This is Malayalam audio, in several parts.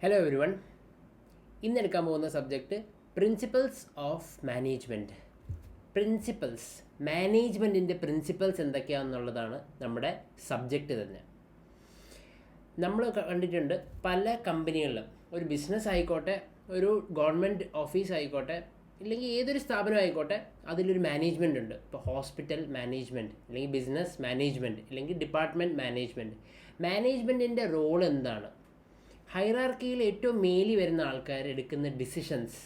Hello every one. ഇന്നെടുക്കാൻ പോകുന്ന സബ്ജക്റ്റ് പ്രിൻസിപ്പൽസ് ഓഫ് മാനേജ്മെൻറ്റ്. മാനേജ്മെൻറ്റിൻ്റെ പ്രിൻസിപ്പൽസ് എന്തൊക്കെയാണെന്നുള്ളതാണ് നമ്മുടെ സബ്ജക്റ്റ് തന്നെ. നമ്മൾ കണ്ടിട്ടുണ്ട് പല കമ്പനികളിലും, ഒരു ബിസിനസ് ആയിക്കോട്ടെ, ഒരു ഗവൺമെൻറ് ഓഫീസ് ആയിക്കോട്ടെ, ഇല്ലെങ്കിൽ ഏതൊരു സ്ഥാപനം ആയിക്കോട്ടെ, അതിലൊരു മാനേജ്മെൻ്റ് ഉണ്ട്. ഇപ്പോൾ ഹോസ്പിറ്റൽ മാനേജ്മെൻറ്റ്, അല്ലെങ്കിൽ ബിസിനസ് മാനേജ്മെൻറ്റ്, അല്ലെങ്കിൽ ഡിപ്പാർട്ട്മെൻറ്റ് മാനേജ്മെൻറ്റ്. മാനേജ്മെൻറ്റിൻ്റെ റോൾ എന്താണ്? ഹൈറാർക്കിയിൽ ഏറ്റവും മേലി വരുന്ന ആൾക്കാർ എടുക്കുന്ന ഡിസിഷൻസ്,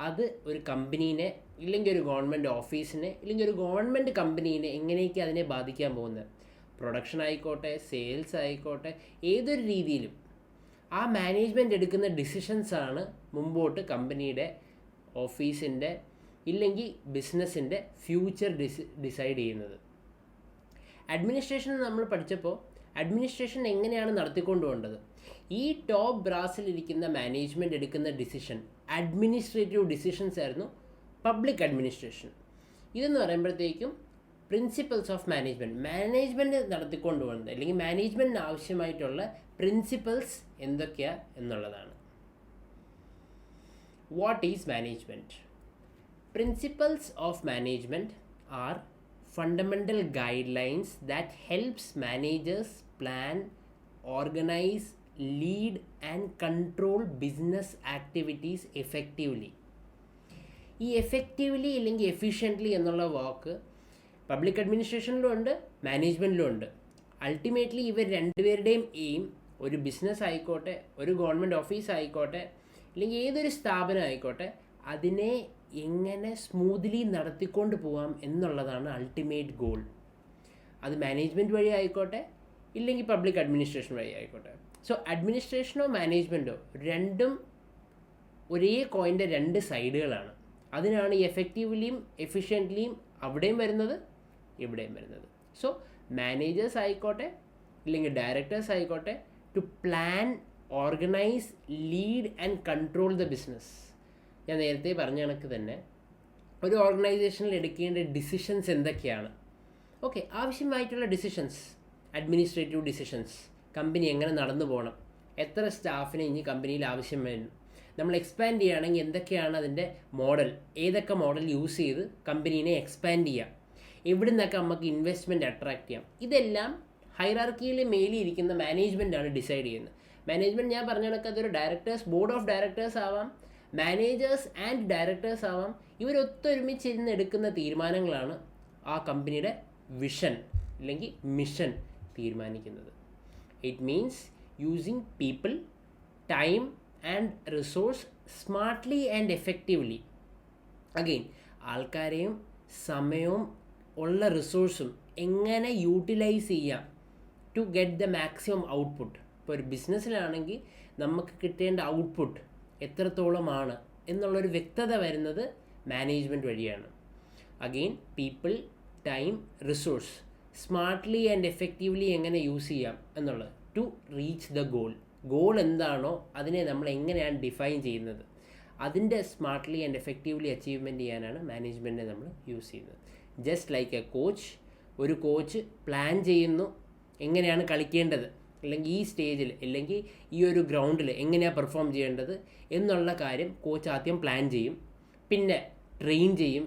അത് ഒരു കമ്പനീനെ, ഇല്ലെങ്കിൽ ഒരു ഗവൺമെൻറ് ഓഫീസിനെ, ഇല്ലെങ്കിൽ ഒരു ഗവൺമെൻറ് കമ്പനീനെ എങ്ങനെയൊക്കെ അതിനെ ബാധിക്കാൻ പോകുന്നത്? പ്രൊഡക്ഷൻ ആയിക്കോട്ടെ, സെയിൽസ് ആയിക്കോട്ടെ, ഏതൊരു രീതിയിലും ആ മാനേജ്മെൻറ്റ് എടുക്കുന്ന ഡിസിഷൻസാണ് മുമ്പോട്ട് കമ്പനിയുടെ, ഓഫീസിൻ്റെ, ഇല്ലെങ്കിൽ ബിസിനസ്സിൻ്റെ ഫ്യൂച്ചർ ഡിസൈഡ് ചെയ്യുന്നത്. അഡ്മിനിസ്ട്രേഷൻ നമ്മൾ പഠിച്ചപ്പോൾ അഡ്മിനിസ്ട്രേഷൻ എങ്ങനെയാണ് നടത്തിക്കൊണ്ടു പോകേണ്ടത്? ഈ ടോപ്പ് ബ്രാസിലിരിക്കുന്ന മാനേജ്മെൻറ്റ് എടുക്കുന്ന ഡിസിഷൻ അഡ്മിനിസ്ട്രേറ്റീവ് ഡിസിഷൻസ് ആയിരുന്നു പബ്ലിക് അഡ്മിനിസ്ട്രേഷൻ. ഇതെന്ന് പറയുമ്പോഴത്തേക്കും പ്രിൻസിപ്പൽസ് ഓഫ് മാനേജ്മെൻറ്റ് നടത്തിക്കൊണ്ടു പോകുന്നത്, അല്ലെങ്കിൽ മാനേജ്മെൻറ്റിന് ആവശ്യമായിട്ടുള്ള പ്രിൻസിപ്പൽസ് എന്തൊക്കെയാണ് എന്നുള്ളതാണ്. What is management? Principles of management are fundamental guidelines that helps managers plan, organize, lead and control business activities effectively. ഈ എഫക്റ്റീവ്ലി അല്ലെങ്കിൽ എഫിഷ്യൻ്റ്ലി എന്നുള്ള വാക്ക് പബ്ലിക് അഡ്മിനിസ്ട്രേഷനിലും ഉണ്ട്, മാനേജ്മെൻറ്റിലും ഉണ്ട്. അൾട്ടിമേറ്റ്ലി ഇവർ രണ്ടുപേരുടെയും എയിം, ഒരു ബിസിനസ് ആയിക്കോട്ടെ, ഒരു ഗവൺമെൻറ് ഓഫീസ് ആയിക്കോട്ടെ, അല്ലെങ്കിൽ ഏതൊരു സ്ഥാപനം ആയിക്കോട്ടെ, അതിനെ എങ്ങനെ സ്മൂത്ത്ലി നടത്തിക്കൊണ്ട് പോകാം എന്നുള്ളതാണ് അൾട്ടിമേറ്റ് ഗോൾ. അത് മാനേജ്മെൻറ്റ് വഴി ആയിക്കോട്ടെ, ഇല്ലെങ്കിൽ പബ്ലിക് അഡ്മിനിസ്ട്രേഷൻ വഴി ആയിക്കോട്ടെ. സോ അഡ്മിനിസ്ട്രേഷനോ മാനേജ്മെൻറ്റോ രണ്ടും ഒരേ കോയിൻ്റെ രണ്ട് സൈഡുകളാണ്. അതിനാണ് എഫക്റ്റീവ്ലിയും എഫിഷ്യൻ്റ്ലിയും അവിടെയും വരുന്നത്, ഇവിടെയും വരുന്നത്. സോ മാനേജേഴ്സ് ആയിക്കോട്ടെ, ഇല്ലെങ്കിൽ ഡയറക്ടേഴ്സ് ആയിക്കോട്ടെ, to plan, organise, lead and control the business. ഞാൻ നേരത്തെ പറഞ്ഞ കണക്ക് തന്നെ ഒരു ഓർഗനൈസേഷനിൽ എടുക്കേണ്ട ഡിസിഷൻസ് എന്തൊക്കെയാണ്? ഓക്കെ, ആവശ്യമായിട്ടുള്ള ഡിസിഷൻസ്, അഡ്മിനിസ്ട്രേറ്റീവ് ഡിസിഷൻസ്, കമ്പനി എങ്ങനെ നടന്നു പോകണം, എത്ര സ്റ്റാഫിനെ ഇനി കമ്പനിയിൽ ആവശ്യം വരും, നമ്മൾ എക്സ്പാൻഡ് ചെയ്യുകയാണെങ്കിൽ എന്തൊക്കെയാണ് അതിൻ്റെ മോഡൽ, ഏതൊക്കെ മോഡൽ യൂസ് ചെയ്ത് കമ്പനീനെ എക്സ്പാൻഡ് ചെയ്യാം, എവിടെ നിന്നൊക്കെ നമുക്ക് ഇൻവെസ്റ്റ്മെൻറ്റ് അട്രാക്റ്റ് ചെയ്യാം. ഇതെല്ലാം ഹൈറാർക്കിയിൽ മേലിയിരിക്കുന്ന മാനേജ്മെൻറ്റാണ് ഡിസൈഡ് ചെയ്യുന്നത്. മാനേജ്മെൻറ്റ് ഞാൻ പറഞ്ഞ കണക്ക് അതൊരു ഡയറക്ടേഴ്സ്, ബോർഡ് ഓഫ് ഡയറക്ടേഴ്സ് ആവാം, മാനേജേഴ്സ് ആൻഡ് ഡയറക്ടേഴ്സ് ആവാം. ഇവരൊത്തൊരുമിച്ചിരുന്ന് എടുക്കുന്ന തീരുമാനങ്ങളാണ് ആ കമ്പനിയുടെ വിഷൻ അല്ലെങ്കിൽ മിഷൻ തീരുമാനിക്കുന്നത്. It means using people, time and resource smartly and effectively. Again, ആൾക്കാരെയും സമയവും ഉള്ള റിസോഴ്സും എങ്ങനെ യൂട്ടിലൈസ് ചെയ്യാം to get the maximum output. ഇപ്പോൾ ഒരു ബിസിനസ്സിലാണെങ്കിൽ നമുക്ക് കിട്ടേണ്ട ഔട്ട്പുട്ട് എത്രത്തോളമാണ് എന്നുള്ളൊരു വ്യക്തത വരുന്നത് മാനേജ്മെൻറ്റ് വഴിയാണ്. Again, people, time, resource smartly and effectively എങ്ങനെ യൂസ് ചെയ്യാം എന്നുള്ളത് ടു റീച്ച് ദ ഗോൾ എന്താണോ അതിനെ നമ്മൾ എങ്ങനെയാണ് ഡിഫൈൻ ചെയ്യുന്നത്, അതിൻ്റെ സ്മാർട്ട്ലി ആൻഡ് എഫക്റ്റീവ്ലി അച്ചീവ്മെൻറ്റ് ചെയ്യാനാണ് മാനേജ്മെൻറ്റിനെ നമ്മൾ യൂസ് ചെയ്യുന്നത്. ജസ്റ്റ് ലൈക്ക് എ കോച്ച്, ഒരു കോച്ച് പ്ലാൻ ചെയ്യുന്നു എങ്ങനെയാണ് കളിക്കേണ്ടത്, അല്ലെങ്കിൽ ഈ സ്റ്റേജിൽ, അല്ലെങ്കിൽ ഈ ഒരു ഗ്രൗണ്ടിൽ എങ്ങനെയാണ് പെർഫോം ചെയ്യേണ്ടത് എന്നുള്ള കാര്യം കോച്ച് ആദ്യം പ്ലാൻ ചെയ്യും. പിന്നെ ട്രെയിൻ ചെയ്യും.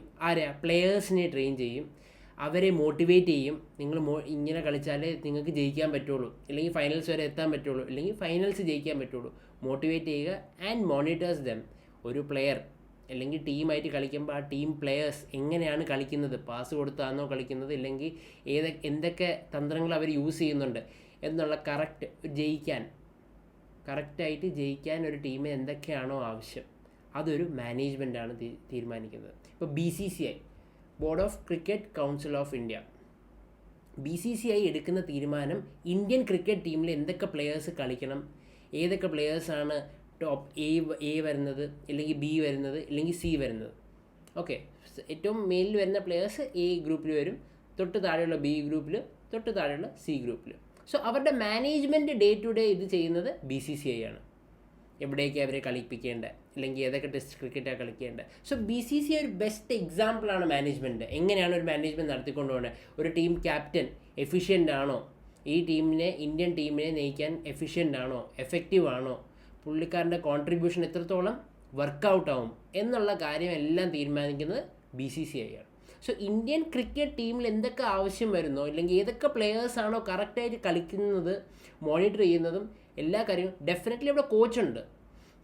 പ്ലെയേഴ്സിനെ ട്രെയിൻ ചെയ്യും, അവരെ മോട്ടിവേറ്റ് ചെയ്യും. നിങ്ങൾ ഇങ്ങനെ കളിച്ചാലേ നിങ്ങൾക്ക് ജയിക്കാൻ പറ്റുള്ളൂ, അല്ലെങ്കിൽ ഫൈനൽസ് വരെ എത്താൻ പറ്റുള്ളൂ, അല്ലെങ്കിൽ ഫൈനൽസ് ജയിക്കാൻ പറ്റുള്ളൂ. മോട്ടിവേറ്റ് ചെയ്യുക ആൻഡ് മോണിറ്റേഴ്സ് ദം. ഒരു പ്ലെയർ അല്ലെങ്കിൽ ടീമായിട്ട് കളിക്കുമ്പോൾ ആ ടീം പ്ലെയേഴ്സ് എങ്ങനെയാണ് കളിക്കുന്നത്, പാസ് കൊടുത്താണോ കളിക്കുന്നത്, അല്ലെങ്കിൽ എന്തൊക്കെ തന്ത്രങ്ങൾ അവർ യൂസ് ചെയ്യുന്നുണ്ട് എന്നുള്ള കറക്റ്റായിട്ട് ജയിക്കാൻ ഒരു ടീമിന് എന്തൊക്കെയാണോ ആവശ്യം, അതൊരു മാനേജ്മെൻറ്റാണ് തീരുമാനിക്കുന്നത്. ഇപ്പോൾ BCCI, board of cricket council of India, BCCI എടുക്കുന്ന തീരുമാനം ഇന്ത്യൻ ക്രിക്കറ്റ് ടീമിൽ എന്തൊക്കെ പ്ലെയേഴ്സ് കളിക്കണം, ഏതൊക്കെ പ്ലെയേഴ്സാണ് ടോപ്പ് A വരുന്നത്, അല്ലെങ്കിൽ B വരുന്നത്, അല്ലെങ്കിൽ C വരുന്നത്. ഓക്കെ, ഏറ്റവും മേലിൽ വരുന്ന പ്ലെയേഴ്സ് A ഗ്രൂപ്പിൽ വരും, തൊട്ട് താഴെയുള്ള B ഗ്രൂപ്പിൽ, തൊട്ട് താഴെയുള്ള C ഗ്രൂപ്പിൽ. സോ അവരുടെ മാനേജ്മെൻറ്റ് ഡേ ടു ഡേ ഇത് ചെയ്യുന്നത് BCCI ആണ്. എവിടെയൊക്കെ അവരെ കളിപ്പിക്കേണ്ടത്, അല്ലെങ്കിൽ ഏതൊക്കെ ടെസ്റ്റ് ക്രിക്കറ്റാണ് കളിക്കേണ്ടത്. സോ BCCI ഒരു ബെസ്റ്റ് എക്സാമ്പിളാണ് മാനേജ്മെൻറ്റ്. എങ്ങനെയാണ് ഒരു മാനേജ്മെൻറ്റ് നടത്തിക്കൊണ്ട് പോകുന്നത്? ഒരു ടീം ക്യാപ്റ്റൻ എഫിഷ്യൻ്റ് ആണോ, ഈ ടീമിനെ, ഇന്ത്യൻ ടീമിനെ നയിക്കാൻ എഫിഷ്യൻ്റ് ആണോ, എഫക്റ്റീവ് ആണോ, പുള്ളിക്കാരൻ്റെ കോൺട്രിബ്യൂഷൻ എത്രത്തോളം വർക്കൗട്ട് ആവും എന്നുള്ള കാര്യം എല്ലാം തീരുമാനിക്കുന്നത് BCCI ആണ്. സോ ഇന്ത്യൻ ക്രിക്കറ്റ് ടീമിൽ എന്തൊക്കെ ആവശ്യം വരുന്നോ ഇല്ലെങ്കിൽ ഏതൊക്കെ പ്ലെയേഴ്സാണോ കറക്റ്റായിട്ട് കളിക്കുന്നത് മോണിറ്റർ ചെയ്യുന്നതും എല്ലാ കാര്യവും ഡെഫിനറ്റ്ലി അവിടെ കോച്ചുണ്ട്.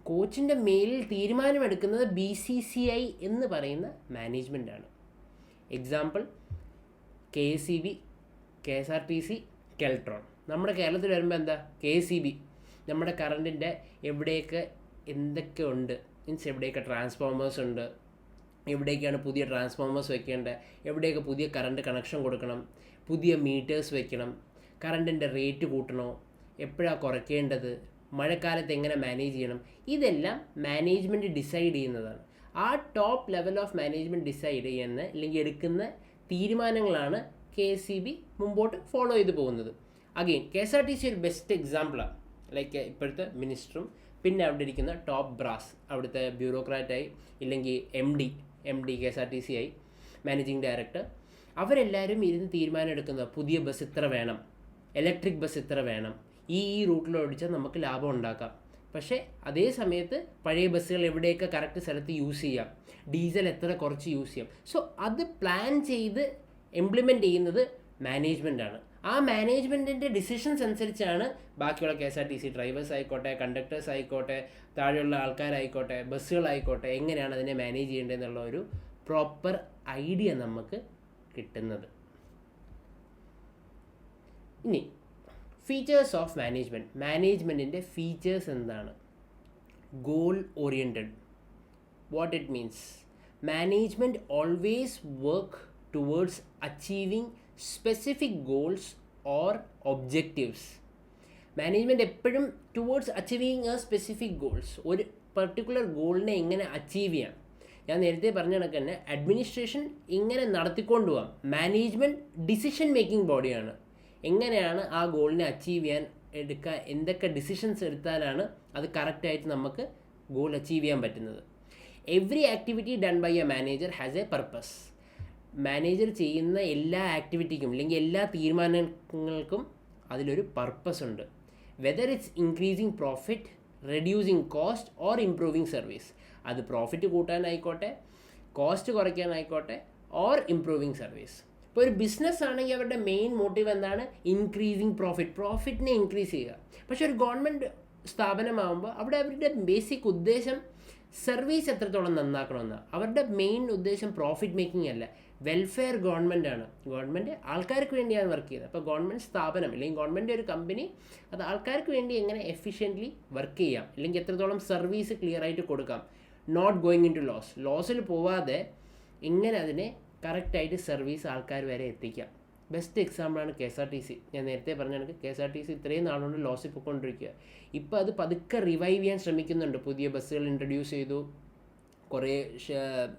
കോച്ചിൻ്റെ മേലിൽ തീരുമാനമെടുക്കുന്നത് BCCI എന്ന് പറയുന്ന മാനേജ്മെൻറ്റാണ്. Example KSEB, KSRTC, Keltron. നമ്മുടെ കേരളത്തിൽ വരുമ്പോൾ എന്താ KSEB നമ്മുടെ കറണ്ടിൻ്റെ എവിടെയൊക്കെ എന്തൊക്കെ ഉണ്ട്, മീൻസ് എവിടെയൊക്കെ ട്രാൻസ്ഫോമേഴ്സ് ഉണ്ട്, എവിടേക്കാണ് പുതിയ ട്രാൻസ്ഫോമേഴ്സ് വെക്കേണ്ടത്, എവിടെയൊക്കെ പുതിയ കറണ്ട് കണക്ഷൻ കൊടുക്കണം, പുതിയ മീറ്റേഴ്സ് വെക്കണം, കറണ്ടിൻ്റെ റേറ്റ് കൂട്ടണോ, എപ്പോഴാണ് കുറയ്ക്കേണ്ടത്, മഴക്കാലത്ത് എങ്ങനെ മാനേജ് ചെയ്യണം, ഇതെല്ലാം മാനേജ്മെൻറ്റ് ഡിസൈഡ് ചെയ്യുന്നതാണ്. ആ top level of management decide ചെയ്യുന്ന അല്ലെങ്കിൽ എടുക്കുന്ന തീരുമാനങ്ങളാണ് KSEB മുമ്പോട്ട് ഫോളോ ചെയ്ത് പോകുന്നത്. അഗെയിൻ KSRTC ഒരു ബെസ്റ്റ് എക്സാമ്പിളാണ്. ലൈക്ക് ഇപ്പോഴത്തെ മിനിസ്റ്ററും പിന്നെ അവിടെ ഇരിക്കുന്ന ടോപ്പ് ബ്രാസ്, അവിടുത്തെ ബ്യൂറോക്രാറ്റായി ഇല്ലെങ്കിൽ എം ഡി KSRTC ആയി മാനേജിങ് ഡയറക്ടർ, അവരെല്ലാവരും ഇരുന്ന് തീരുമാനം എടുക്കുന്നത് പുതിയ ബസ് ഇത്ര വേണം, ഇലക്ട്രിക് ബസ് ഇത്ര വേണം, ഈ റൂട്ടിൽ ഓടിച്ചാൽ നമുക്ക് ലാഭം ഉണ്ടാക്കാം. പക്ഷേ അതേ സമയത്ത് പഴയ ബസ്സുകൾ എവിടെയൊക്കെ കറക്റ്റ് സ്ഥലത്ത് യൂസ് ചെയ്യാം, ഡീസൽ എത്ര കുറച്ച് യൂസ് ചെയ്യാം. സോ അത് പ്ലാൻ ചെയ്ത് ഇംപ്ലിമെൻറ്റ് ചെയ്യുന്നത് മാനേജ്മെൻറ്റാണ്. ആ മാനേജ്മെൻറ്റിൻ്റെ ഡിസിഷൻസ് അനുസരിച്ചാണ് ബാക്കിയുള്ള KSRTC ഡ്രൈവേഴ്സ് ആയിക്കോട്ടെ, കണ്ടക്ടേഴ്സ് ആയിക്കോട്ടെ, താഴെയുള്ള ആൾക്കാരായിക്കോട്ടെ, ബസ്സുകളായിക്കോട്ടെ, എങ്ങനെയാണ് അതിനെ മാനേജ് ചെയ്യേണ്ടതെന്നുള്ള ഒരു പ്രോപ്പർ ഐഡിയ നമുക്ക് കിട്ടുന്നത്. ഇനി ഫീച്ചേഴ്സ് ഓഫ് മാനേജ്മെൻറ്റിൻ്റെ ഫീച്ചേഴ്സ് എന്താണ്? Goal oriented. What it means? Management always work towards achieving specific goals or objectives. Management എപ്പോഴും towards achieving a specific goals, ഒരു പർട്ടിക്കുലർ ഗോളിനെ എങ്ങനെ അച്ചീവ് ചെയ്യാം. ഞാൻ നേരത്തെ പറഞ്ഞ കണക്ക് തന്നെ അഡ്മിനിസ്ട്രേഷൻ ഇങ്ങനെ നടത്തിക്കൊണ്ട് പോകാം. മാനേജ്മെൻറ്റ് ഡിസിഷൻ മേക്കിംഗ് ബോഡിയാണ്. എങ്ങനെയാണ് ആ ഗോളിനെ അച്ചീവ് ചെയ്യാൻ എന്തൊക്കെ ഡിസിഷൻസ് എടുത്താലാണ് അത് കറക്റ്റായിട്ട് നമുക്ക് ഗോൾ അച്ചീവ് ചെയ്യാൻ പറ്റുന്നത്. Every activity done by a manager has a purpose. Manager ചെയ്യുന്ന എല്ലാ ആക്ടിവിറ്റിക്കും അല്ലെങ്കിൽ എല്ലാ തീരുമാനങ്ങൾക്കും അതിലൊരു പർപ്പസ് ഉണ്ട്. Whether it's increasing profit, reducing cost or improving service. അത് പ്രോഫിറ്റ് കൂട്ടാനായിക്കോട്ടെ, കോസ്റ്റ് കുറയ്ക്കാനായിക്കോട്ടെ, ഓർ ഇംപ്രൂവിങ് സർവീസ്. ഇപ്പോൾ ഒരു ബിസിനസ് ആണെങ്കിൽ അവരുടെ മെയിൻ മോട്ടീവ് എന്താണ്? ഇൻക്രീസിങ് പ്രോഫിറ്റിനെ ഇൻക്രീസ് ചെയ്യുക. പക്ഷേ ഒരു ഗവൺമെൻറ് സ്ഥാപനമാകുമ്പോൾ അവിടെ അവരുടെ ബേസിക് ഉദ്ദേശം സർവീസ് എത്രത്തോളം നന്നാക്കണമെന്നാണ്. അവരുടെ മെയിൻ ഉദ്ദേശം പ്രോഫിറ്റ് മേക്കിംഗ് അല്ല, വെൽഫെയർ ഗവൺമെൻറ്റാണ്. ഗവൺമെൻറ് ആൾക്കാർക്ക് വേണ്ടിയാണ് വർക്ക് ചെയ്യുന്നത്. അപ്പോൾ ഗവൺമെൻറ് സ്ഥാപനം അല്ലെങ്കിൽ ഗവൺമെൻറ് ഒരു കമ്പനി അത് ആൾക്കാർക്ക് വേണ്ടി എങ്ങനെ എഫിഷ്യൻ്റ്ലി വർക്ക് ചെയ്യാം, അല്ലെങ്കിൽ എത്രത്തോളം സർവീസ് ക്ലിയർ ആയിട്ട് കൊടുക്കാം, നോട്ട് ഗോയിങ് ഇൻ ടു ലോസിൽ പോവാതെ എങ്ങനെ അതിനെ കറക്റ്റായിട്ട് സർവീസ് ആൾക്കാർ വരെ എത്തിക്കാം. ബെസ്റ്റ് എക്സാമ്പിളാണ് KSRTC. ഞാൻ നേരത്തെ പറഞ്ഞ കണക്ക് KSRTC ഇത്രയും നാളുകൊണ്ട് ലോസിൽ പോയിക്കൊണ്ടിരിക്കുക. ഇപ്പോൾ അത് പതുക്കെ റിവൈവ് ചെയ്യാൻ ശ്രമിക്കുന്നുണ്ട്. പുതിയ ബസ്സുകൾ ഇൻട്രൊഡ്യൂസ് ചെയ്തു, കുറേ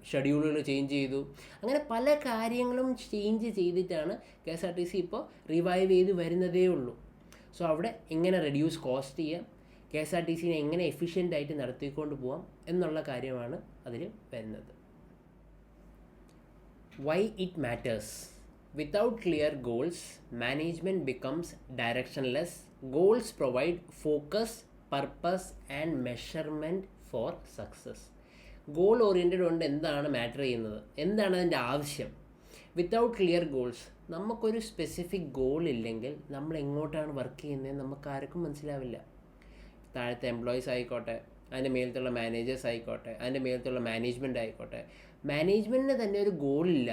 ഷെഡ്യൂളുകൾ ചേഞ്ച് ചെയ്തു, അങ്ങനെ പല കാര്യങ്ങളും ചേഞ്ച് ചെയ്തിട്ടാണ് KSRTC ഇപ്പോൾ റിവൈവ് ചെയ്ത് വരുന്നതേ ഉള്ളൂ. സോ അവിടെ എങ്ങനെ റെഡ്യൂസ് കോസ്റ്റ് ചെയ്യാം, KSRTCനെ എങ്ങനെ എഫിഷ്യൻ്റായിട്ട് നടത്തിക്കൊണ്ട് പോകാം എന്നുള്ള കാര്യമാണ് അതിൽ വരുന്നത്. Why it matters? Without clear goals, management becomes directionless. Goals provide focus, purpose and measurement for success. Goal oriented കൊണ്ട് എന്താണ് മാറ്റർ ചെയ്യുന്നത്, എന്താണ് അതിൻ്റെ ആവശ്യം? വിത്തൗട്ട് ക്ലിയർ ഗോൾസ്, നമുക്കൊരു സ്പെസിഫിക് ഗോൾ ഇല്ലെങ്കിൽ നമ്മൾ എങ്ങോട്ടാണ് വർക്ക് ചെയ്യുന്നത് നമുക്ക് ആർക്കും മനസ്സിലാവില്ല. താഴത്തെ എംപ്ലോയീസ് ആയിക്കോട്ടെ, അതിൻ്റെ മേലത്തുള്ള മാനേജേഴ്സ് ആയിക്കോട്ടെ, അതിൻ്റെ മേലത്തുള്ള മാനേജ്മെൻറ്റ് ആയിക്കോട്ടെ, മാനേജ്മെൻറ്റിന് തന്നെ ഒരു ഗോളില്ല,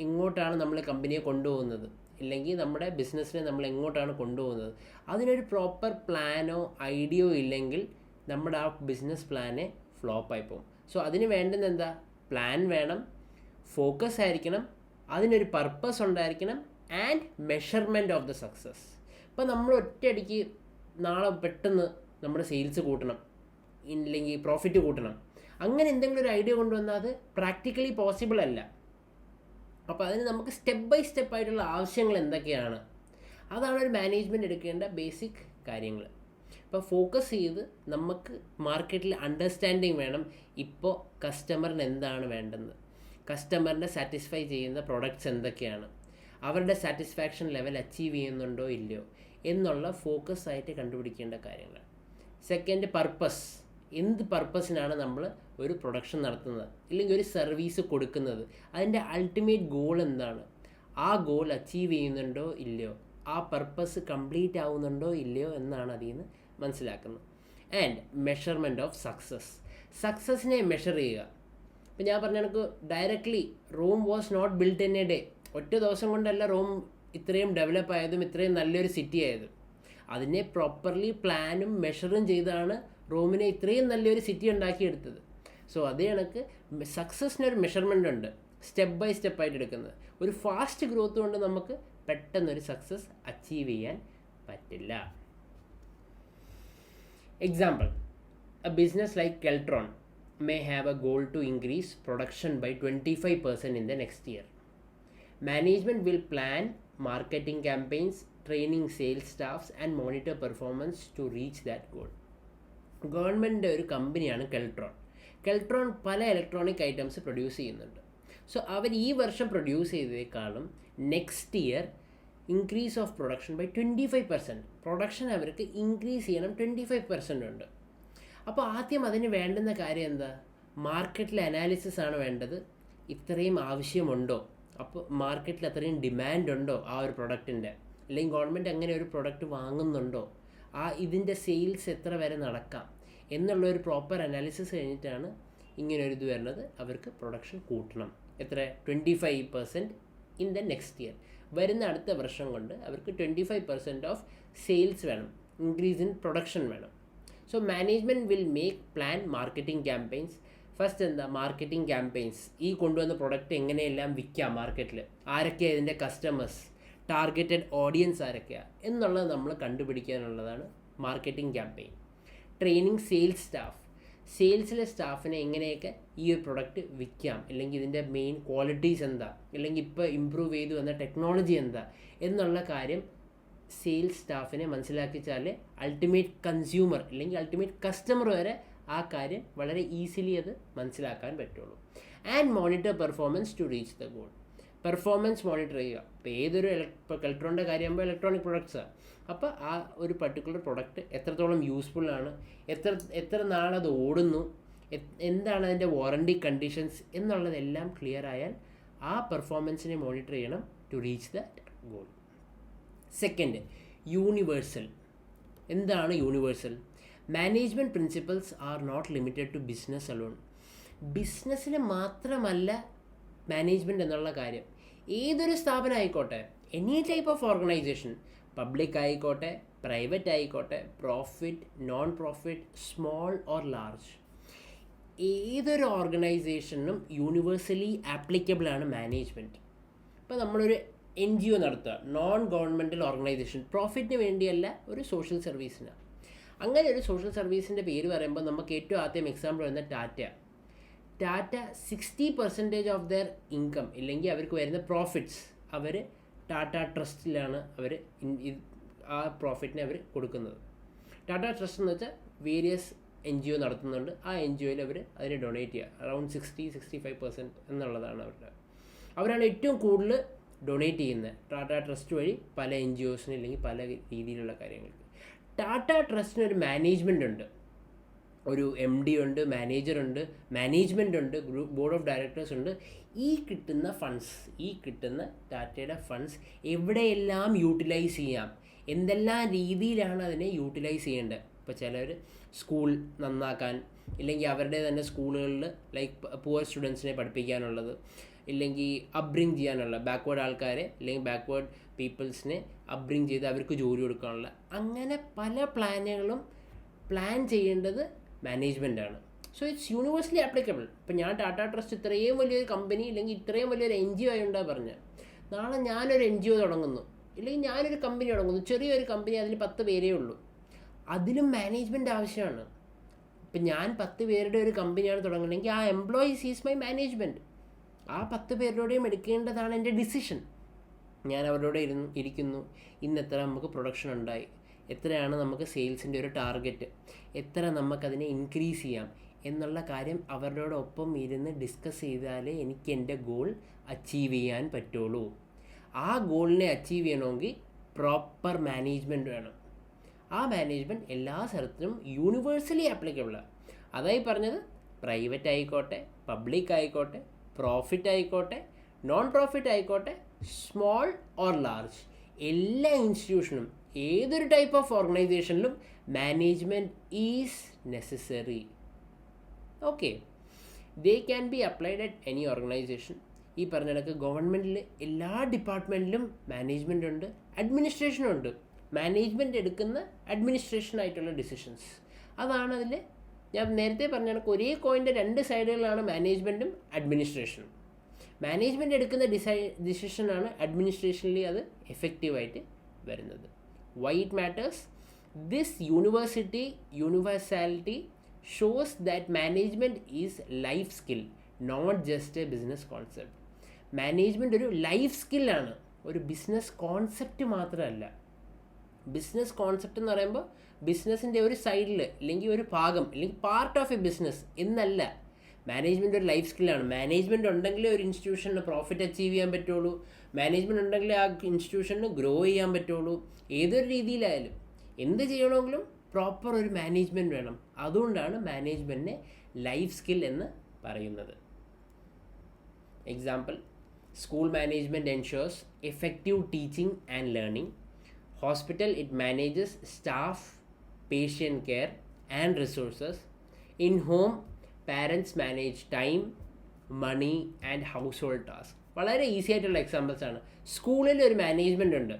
എങ്ങോട്ടാണ് നമ്മൾ കമ്പനിയെ കൊണ്ടുപോകുന്നത്, ഇല്ലെങ്കിൽ നമ്മുടെ ബിസിനസ്സിനെ നമ്മൾ എങ്ങോട്ടാണ് കൊണ്ടുപോകുന്നത്. അതിനൊരു പ്രോപ്പർ പ്ലാനോ ഐഡിയയോ ഇല്ലെങ്കിൽ നമ്മുടെ ആ ബിസിനസ് പ്ലാനെ ഫ്ലോപ്പായി പോകും. സോ അതിന് വേണ്ടുന്ന എന്താ? പ്ലാൻ വേണം, ഫോക്കസ് ആയിരിക്കണം, അതിനൊരു പർപ്പസ് ഉണ്ടായിരിക്കണം and measurement of the success. ഇപ്പോൾ നമ്മൾ ഒറ്റയടിക്ക് നാളെ പെട്ടെന്ന് നമ്മുടെ സെയിൽസ് കൂട്ടണം, ഇല്ലെങ്കിൽ പ്രോഫിറ്റ് കൂട്ടണം, അങ്ങനെ എന്തെങ്കിലും ഒരു ഐഡിയ കൊണ്ടുവന്നാൽ അത് പ്രാക്ടിക്കലി പോസിബിൾ അല്ല. അപ്പോൾ അതിന് നമുക്ക് സ്റ്റെപ്പ് ബൈ സ്റ്റെപ്പ് ആയിട്ടുള്ള ആവശ്യങ്ങൾ എന്തൊക്കെയാണ്, അതാണ് ഒരു മാനേജ്മെൻറ്റ് എടുക്കേണ്ട ബേസിക് കാര്യങ്ങൾ. ഇപ്പോൾ ഫോക്കസ് ചെയ്ത് നമുക്ക് മാർക്കറ്റിൽ അണ്ടർസ്റ്റാൻഡിങ് വേണം. ഇപ്പോൾ കസ്റ്റമറിന് എന്താണ് വേണ്ടത്, കസ്റ്റമറിനെ സാറ്റിസ്ഫൈ ചെയ്യുന്ന പ്രൊഡക്ട്സ് എന്തൊക്കെയാണ്, അവരുടെ സാറ്റിസ്ഫാക്ഷൻ ലെവൽ അച്ചീവ് ചെയ്യുന്നുണ്ടോ ഇല്ലയോ എന്നുള്ള ഫോക്കസ് ആയിട്ട് കണ്ടുപിടിക്കേണ്ട കാര്യങ്ങൾ. സെക്കൻഡ് പർപ്പസ്, എന്ത് പർപ്പസിനാണ് നമ്മൾ ഒരു പ്രൊഡക്ഷൻ നടത്തുന്നത് അല്ലെങ്കിൽ ഒരു സർവീസ് കൊടുക്കുന്നത്, അതിൻ്റെ അൾട്ടിമേറ്റ് ഗോൾ എന്താണ്, ആ ഗോൾ അച്ചീവ് ചെയ്യുന്നുണ്ടോ ഇല്ലയോ, ആ പർപ്പസ് കംപ്ലീറ്റ് ആവുന്നുണ്ടോ ഇല്ലയോ എന്നാണ് അതിൽ നിന്ന് മനസ്സിലാക്കുന്നത്. ആൻഡ് മെഷർമെൻറ്റ് ഓഫ് സക്സസ്, സക്സസ്സിനെ മെഷർ ചെയ്യുക. ഇപ്പം ഞാൻ പറഞ്ഞ കണക്ക് directly Rome was not built in a day, ഒറ്റ ദിവസം കൊണ്ടല്ല റോം ഇത്രയും ഡെവലപ്പ് ആയതും ഇത്രയും നല്ലൊരു സിറ്റി ആയതും. അതിനെ പ്രോപ്പർലി പ്ലാനും മെഷറും ചെയ്താണ് റോമിനെ ഇത്രയും നല്ലൊരു സിറ്റി ഉണ്ടാക്കിയെടുത്തത്. സോ അതേ കണക്ക് സക്സസ്സിനൊരു മെഷർമെൻ്റ് ഉണ്ട്, സ്റ്റെപ്പ് ബൈ സ്റ്റെപ്പായിട്ട് എടുക്കുന്നത്. ഒരു ഫാസ്റ്റ് ഗ്രോത്ത് കൊണ്ട് നമുക്ക് പെട്ടെന്നൊരു സക്സസ് അച്ചീവ് ചെയ്യാൻ പറ്റില്ല. Example, A business like Keltron may have a goal to increase production by 25% in the next year. Management will plan marketing campaigns, training sales staffs and monitor performance to reach that goal. ഗവൺമെൻറ്റിൻ്റെ ഒരു കമ്പനിയാണ് കെൽട്രോൺ. കെൽട്രോൺ പല ഇലക്ട്രോണിക് ഐറ്റംസ് പ്രൊഡ്യൂസ് ചെയ്യുന്നുണ്ട്. സോ അവർ ഈ വർഷം പ്രൊഡ്യൂസ് ചെയ്തതിനേക്കാളും next year increase of production by 25%. Production അവർക്ക് ഇൻക്രീസ് ചെയ്യണം 25% ഉണ്ട്. അപ്പോൾ ആദ്യം അതിന് വേണ്ടുന്ന കാര്യം എന്താ, മാർക്കറ്റിലെ അനാലിസിസ് ആണ് വേണ്ടത്. ഇത്രയും ആവശ്യമുണ്ടോ, അപ്പോൾ മാർക്കറ്റിൽ അത്രയും ഡിമാൻഡ് ഉണ്ടോ ആ ഒരു പ്രൊഡക്റ്റിൻ്റെ, അല്ലെങ്കിൽ ഗവൺമെൻറ് അങ്ങനെ ഒരു പ്രൊഡക്റ്റ് വാങ്ങുന്നുണ്ടോ, ഇതിൻ്റെ സെയിൽസ് എത്ര വരെ നടക്കാം എന്നുള്ളൊരു പ്രോപ്പർ അനാലിസിസ് കഴിഞ്ഞിട്ടാണ് ഇങ്ങനൊരു ഇത് വരുന്നത്. അവർക്ക് പ്രൊഡക്ഷൻ കൂട്ടണം, എത്ര 25% ഇൻ ദ നെക്സ്റ്റ് ഇയർ. വരുന്ന അടുത്ത വർഷം കൊണ്ട് അവർക്ക് 25% ഓഫ് സെയിൽസ് വേണം, ഇൻക്രീസ് ഇൻ പ്രൊഡക്ഷൻ വേണം. So management will make plan marketing campaigns. First എന്താ, മാർക്കറ്റിംഗ് ക്യാമ്പയിൻസ്, ഈ കൊണ്ടുവന്ന പ്രൊഡക്റ്റ് എങ്ങനെയെല്ലാം വിൽക്കാം മാർക്കറ്റിൽ, ആരൊക്കെയാണ് ഇതിൻ്റെ കസ്റ്റമേഴ്സ്, ടാർഗറ്റഡ് ഓഡിയൻസ് ആരൊക്കെയാണ് എന്നുള്ളത് നമ്മൾ കണ്ടുപിടിക്കാനുള്ളതാണ് marketing campaign. Training sales staff, സെയിൽസിലെ സ്റ്റാഫിനെ എങ്ങനെയൊക്കെ ഈ ഒരു പ്രൊഡക്റ്റ് വിൽക്കാം, അല്ലെങ്കിൽ ഇതിൻ്റെ മെയിൻ ക്വാളിറ്റീസ് എന്താ, അല്ലെങ്കിൽ ഇപ്പോൾ ഇമ്പ്രൂവ് ചെയ്തു വന്ന ടെക്നോളജി എന്താ എന്നുള്ള കാര്യം സെയിൽസ് സ്റ്റാഫിനെ മനസ്സിലാക്കിച്ചാൽ അൾട്ടിമേറ്റ് കൺസ്യൂമർ അല്ലെങ്കിൽ അൾട്ടിമേറ്റ് കസ്റ്റമർ വരെ ആ കാര്യം വളരെ ഈസിലി അത് മനസ്സിലാക്കാൻ പറ്റുള്ളൂ. And monitor performance to reach the goal. Performance monitor ചെയ്യുക. ഇപ്പോൾ ഏതൊരു ഇപ്പോൾ കെൽട്രോണിൻ്റെ കാര്യമാകുമ്പോൾ ഇലക്ട്രോണിക് പ്രൊഡക്ട്സാണ്. അപ്പോൾ ആ ഒരു പർട്ടിക്കുലർ പ്രൊഡക്റ്റ് എത്രത്തോളം യൂസ്ഫുള്ളാണ്, എത്ര നാളത് ഓടുന്നു, എന്താണ് അതിൻ്റെ വാറണ്ടി കണ്ടീഷൻസ് എന്നുള്ളതെല്ലാം ക്ലിയർ ആയാൽ ആ പെർഫോമൻസിനെ മോണിറ്റർ ചെയ്യണം to reach the goal. Second, universal. എന്താണ് universal? Management principles are not limited to business alone. ബിസിനസ്സിൽ മാത്രമല്ല മാനേജ്മെൻറ്റ് എന്നുള്ള കാര്യം. ഏതൊരു സ്ഥാപനം ആയിക്കോട്ടെ, any type of organisation, public ആയിക്കോട്ടെ, പ്രൈവറ്റ് ആയിക്കോട്ടെ, profit, non profit, small or large, ഏതൊരു ഓർഗനൈസേഷനും യൂണിവേഴ്സലി ആപ്ലിക്കബിളാണ് മാനേജ്മെൻറ്റ്. ഇപ്പോൾ നമ്മളൊരു NGO നടത്തുക, നോൺ ഗവൺമെൻറ്റൽ ഓർഗനൈസേഷൻ, പ്രോഫിറ്റിന് വേണ്ടിയല്ല, ഒരു സോഷ്യൽ സർവീസിനാണ്. അങ്ങനെ ഒരു സോഷ്യൽ സർവീസിൻ്റെ പേര് പറയുമ്പോൾ നമുക്ക് ഏറ്റവും ആദ്യം എക്സാമ്പിൾ വരുന്ന ടാറ്റ 60% ഓഫ് ദെയർ ഇൻകം ഇല്ലെങ്കിൽ അവർക്ക് വരുന്ന പ്രോഫിറ്റ്സ് അവർ ടാറ്റ ട്രസ്റ്റിലാണ് അവർ ആ പ്രോഫിറ്റിനെ അവർ കൊടുക്കുന്നത്. ടാറ്റ ട്രസ്റ്റ് എന്ന് വെച്ചാൽ വേരിയസ് NGO നടത്തുന്നുണ്ട്. ആ NGOയിൽ അവർ അതിനെ ഡൊണേറ്റ് ചെയ്യുക. അറൗണ്ട് 60-65% എന്നുള്ളതാണ് അവരാണ് ഏറ്റവും കൂടുതൽ ഡൊണേറ്റ് ചെയ്യുന്നത് ടാറ്റ ട്രസ്റ്റ് വഴി പല NGOസിന് അല്ലെങ്കിൽ പല രീതിയിലുള്ള കാര്യങ്ങൾക്ക്. ടാറ്റ ട്രസ്റ്റിന് ഒരു മാനേജ്മെൻ്റ് ഉണ്ട്, ഒരു MD ഉണ്ട്, മാനേജറുണ്ട്, മാനേജ്മെൻ്റ് ഉണ്ട്, ബോർഡ് ഓഫ് ഡയറക്ടേഴ്സ് ഉണ്ട്. ഈ കിട്ടുന്ന ടാറ്റയുടെ ഫണ്ട്സ് എവിടെയെല്ലാം യൂട്ടിലൈസ് ചെയ്യാം, എന്തെല്ലാം രീതിയിലാണ് അതിനെ യൂട്ടിലൈസ് ചെയ്യേണ്ടത്. ഇപ്പോൾ ചിലർ സ്കൂൾ നന്നാക്കാൻ, ഇല്ലെങ്കിൽ അവരുടെ തന്നെ സ്കൂളുകളിൽ ലൈക്ക് പുവർ സ്റ്റുഡൻസിനെ പഠിപ്പിക്കാനുള്ളത്, ഇല്ലെങ്കിൽ അപ്ബ്രിങ് ചെയ്യാനുള്ള ബാക്ക്വേർഡ് ആൾക്കാരെ അല്ലെങ്കിൽ ബാക്ക്വേർഡ് പീപ്പിൾസിനെ അപ്ബ്രിങ് ചെയ്ത് അവർക്ക് ജോലി കൊടുക്കാനുള്ള, അങ്ങനെ പല പ്ലാനുകളും പ്ലാൻ ചെയ്യേണ്ടത് മാനേജ്മെൻറ്റാണ്. So it's universally applicable. ഇപ്പം ഞാൻ ടാറ്റ ട്രസ്റ്റ് ഇത്രയും വലിയൊരു കമ്പനി അല്ലെങ്കിൽ ഇത്രയും വലിയൊരു NGO ആയതുകൊണ്ടാണ് പറഞ്ഞത്. നാളെ ഞാനൊരു NGO തുടങ്ങുന്നു, ഇല്ലെങ്കിൽ ഞാനൊരു കമ്പനി തുടങ്ങുന്നു, ചെറിയൊരു കമ്പനി, അതിൽ 10 പേരേ ഉള്ളൂ, അതിലും മാനേജ്മെൻറ്റ് ആവശ്യമാണ്. ഇപ്പം ഞാൻ 10 പേരുടെ ഒരു കമ്പനിയാണ് തുടങ്ങണമെങ്കിൽ ആ എംപ്ലോയീസ് ഈസ് മൈ മാനേജ്മെൻറ്റ്. ആ 10 പേരുടെയും എടുക്കേണ്ടതാണ് എൻ്റെ ഡിസിഷൻ. ഞാൻ അവരോട് ഇരിക്കുന്നു, ഇന്നെത്ര നമുക്ക് പ്രൊഡക്ഷൻ ഉണ്ടായി, എത്രയാണ് നമുക്ക് സെയിൽസിൻ്റെ ഒരു ടാർഗറ്റ്, എത്ര നമുക്കതിനെ ഇൻക്രീസ് ചെയ്യാം എന്നുള്ള കാര്യം അവരോടൊപ്പം ഇരുന്ന് ഡിസ്കസ് ചെയ്താലേ എനിക്ക് എൻ്റെ ഗോൾ അച്ചീവ് ചെയ്യാൻ പറ്റുള്ളൂ. ആ ഗോളിനെ അച്ചീവ് ചെയ്യണമെങ്കിൽ പ്രോപ്പർ മാനേജ്മെൻറ്റ് വേണം. ആ മാനേജ്മെൻറ്റ് എല്ലാ സ്ഥലത്തിനും യൂണിവേഴ്സലി ആപ്ലിക്കബിളാണ്. അതായി പറഞ്ഞത് പ്രൈവറ്റ് ആയിക്കോട്ടെ, പബ്ലിക് ആയിക്കോട്ടെ, പ്രോഫിറ്റ് ആയിക്കോട്ടെ, നോൺ പ്രോഫിറ്റ് ആയിക്കോട്ടെ, സ്മോൾ ഓർ ലാർജ്, എല്ലാ ഇൻസ്റ്റിറ്റ്യൂഷനും ഏതൊരു ടൈപ്പ് ഓഫ് ഓർഗനൈസേഷനിലും management is necessary. Okay, they can be applied at any organisation. ഈ പറഞ്ഞ കണക്ക് ഗവൺമെൻറ്റിൽ എല്ലാ ഡിപ്പാർട്ട്മെൻറ്റിലും മാനേജ്മെൻ്റ് ഉണ്ട്, അഡ്മിനിസ്ട്രേഷനും ഉണ്ട്. മാനേജ്മെൻറ്റ് എടുക്കുന്ന അഡ്മിനിസ്ട്രേഷനായിട്ടുള്ള ഡിസിഷൻസ്, അതാണ് അതിൽ ഞാൻ നേരത്തെ പറഞ്ഞ കണക്ക് ഒരേ കോയിൻ്റെ രണ്ട് സൈഡുകളാണ് മാനേജ്മെൻറ്റും അഡ്മിനിസ്ട്രേഷനും. മാനേജ്മെൻറ്റ് എടുക്കുന്ന ഡിസിഷനാണ് അഡ്മിനിസ്ട്രേഷനിൽ അത് എഫക്റ്റീവായിട്ട് വരുന്നത്. Why it matters? This universality shows that management is life skill, not just a business concept. Management ഒരു ലൈഫ് സ്കില്ലാണ്, ഒരു ബിസിനസ് കോൺസെപ്റ്റ് മാത്രമല്ല. ബിസിനസ് കോൺസെപ്റ്റ് എന്ന് പറയുമ്പോൾ ബിസിനസ്സിൻ്റെ ഒരു സൈഡിൽ അല്ലെങ്കിൽ ഒരു ഭാഗം അല്ലെങ്കിൽ പാർട്ട് ഓഫ് എ ബിസിനസ് എന്നല്ല. മാനേജ്മെൻറ്റ് ഒരു ലൈഫ് സ്കില്ലാണ്. മാനേജ്മെൻറ്റ് ഉണ്ടെങ്കിലേ ഒരു ഇൻസ്റ്റിറ്റ്യൂഷന് പ്രോഫിറ്റ് അച്ചീവ് ചെയ്യാൻ പറ്റുള്ളൂ. മാനേജ്മെൻറ്റ് ഉണ്ടെങ്കിലേ ആ ഇൻസ്റ്റിറ്റ്യൂഷന് ഗ്രോ ചെയ്യാൻ പറ്റുള്ളൂ. ഏതൊരു രീതിയിലായാലും എന്ത് ചെയ്യണമെങ്കിലും പ്രോപ്പർ ഒരു മാനേജ്മെൻറ്റ് വേണം. അതുകൊണ്ടാണ് മാനേജ്മെൻറ്റിനെ ലൈഫ് സ്കിൽ എന്ന് പറയുന്നത്. Example: school management ensures effective teaching and learning. Hospital, it manages staff, patient care and resources. In home, parents manage time, money and household tasks. വളരെ ഈസി ആയിട്ടുള്ള എക്സാമ്പിൾസ് ആണ്. സ്കൂളിൽ ഒരു മാനേജ്മെൻ്റ് ഉണ്ട്.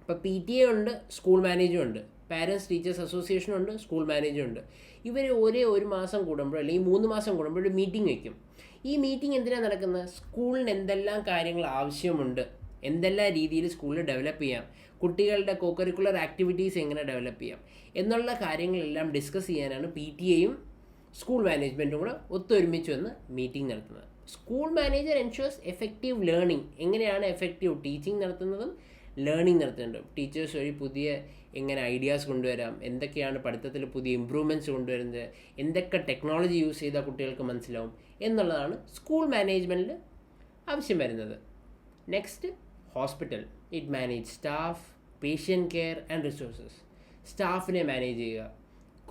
ഇപ്പോൾ PTA ഉണ്ട്, സ്കൂൾ മാനേജും ഉണ്ട്, പാരൻസ് ടീച്ചേഴ്സ് അസോസിയേഷൻ ഉണ്ട്, സ്കൂൾ മാനേജും ഉണ്ട്. ഇവർ ഒരു മാസം കൂടുമ്പോൾ അല്ലെങ്കിൽ 3 മാസം കൂടുമ്പോൾ ഒരു മീറ്റിംഗ് വയ്ക്കും. ഈ മീറ്റിംഗ് എന്തിനാണ് നടക്കുന്നത്? സ്കൂളിന് എന്തെല്ലാം കാര്യങ്ങൾ ആവശ്യമുണ്ട്, എന്തെല്ലാം രീതിയിൽ സ്കൂളിൽ ഡെവലപ്പ് ചെയ്യാം, കുട്ടികളുടെ കോകരിക്കുലർ ആക്ടിവിറ്റീസ് എങ്ങനെ ഡെവലപ്പ് ചെയ്യാം എന്നുള്ള കാര്യങ്ങളെല്ലാം ഡിസ്കസ് ചെയ്യാനാണ് PTA-യും സ്കൂൾ മാനേജ്മെൻറ്റും കൂടെ ഒത്തൊരുമിച്ച് വന്ന് മീറ്റിംഗ് നടത്തുന്നത്. School manager ensures effective learning. എങ്ങനെയാണ് എഫക്റ്റീവ് ടീച്ചിങ് നടത്തുന്നതും ലേണിംഗ് നടത്തുന്നുണ്ട്. ടീച്ചേഴ്സ് വഴി പുതിയ എങ്ങനെ ഐഡിയാസ് കൊണ്ടുവരാം, എന്തൊക്കെയാണ് പഠിത്തത്തിൽ പുതിയ ഇമ്പ്രൂവ്മെൻറ്റ്സ് കൊണ്ടുവരുന്നത്, എന്തൊക്കെ ടെക്നോളജി യൂസ് ചെയ്താൽ കുട്ടികൾക്ക് മനസ്സിലാവും എന്നുള്ളതാണ് സ്കൂൾ മാനേജ്മെൻറ്റിൽ ആവശ്യം വരുന്നത്. Next, hospital. It manage staff, patient care and resources. സ്റ്റാഫിനെ മാനേജ് ചെയ്യുക.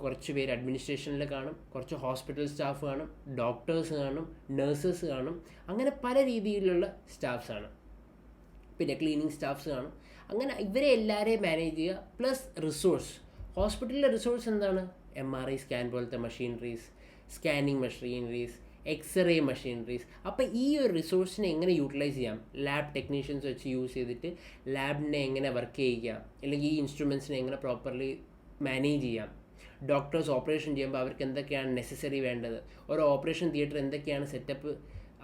കുറച്ച് പേര് അഡ്മിനിസ്ട്രേഷനിൽ കാണും, കുറച്ച് ഹോസ്പിറ്റൽ സ്റ്റാഫ് കാണും, ഡോക്ടേഴ്സ് കാണും, നഴ്സസ് കാണും, അങ്ങനെ പല രീതിയിലുള്ള സ്റ്റാഫ്സാണ്. പിന്നെ ക്ലീനിങ് സ്റ്റാഫ്സ് കാണും. അങ്ങനെ ഇവരെ എല്ലാവരെയും മാനേജ് ചെയ്യുക. Plus resource. ഹോസ്പിറ്റലിലെ റിസോഴ്സ് എന്താണ്? MRI സ്കാൻ പോലത്തെ machineries, scanning machineries, x ray machineries. അപ്പോൾ ഈ ഒരു റിസോഴ്സിനെ എങ്ങനെ യൂട്ടിലൈസ് ചെയ്യാം? ലാബ് ടെക്നീഷ്യൻസ് വെച്ച് യൂസ് ചെയ്തിട്ട് ലാബിനെ എങ്ങനെ വർക്ക് ചെയ്യിക്കാം, അല്ലെങ്കിൽ ഈ ഇൻസ്ട്രുമെൻസിനെ എങ്ങനെ പ്രോപ്പർലി മാനേജ് ചെയ്യാം. ഡോക്ടേഴ്സ് ഓപ്പറേഷൻ ചെയ്യുമ്പോൾ അവർക്ക് എന്തൊക്കെയാണ് നെസസറി വേണ്ടത്, ഓരോ ഓപ്പറേഷൻ തിയേറ്റർ എന്തൊക്കെയാണ് സെറ്റപ്പ്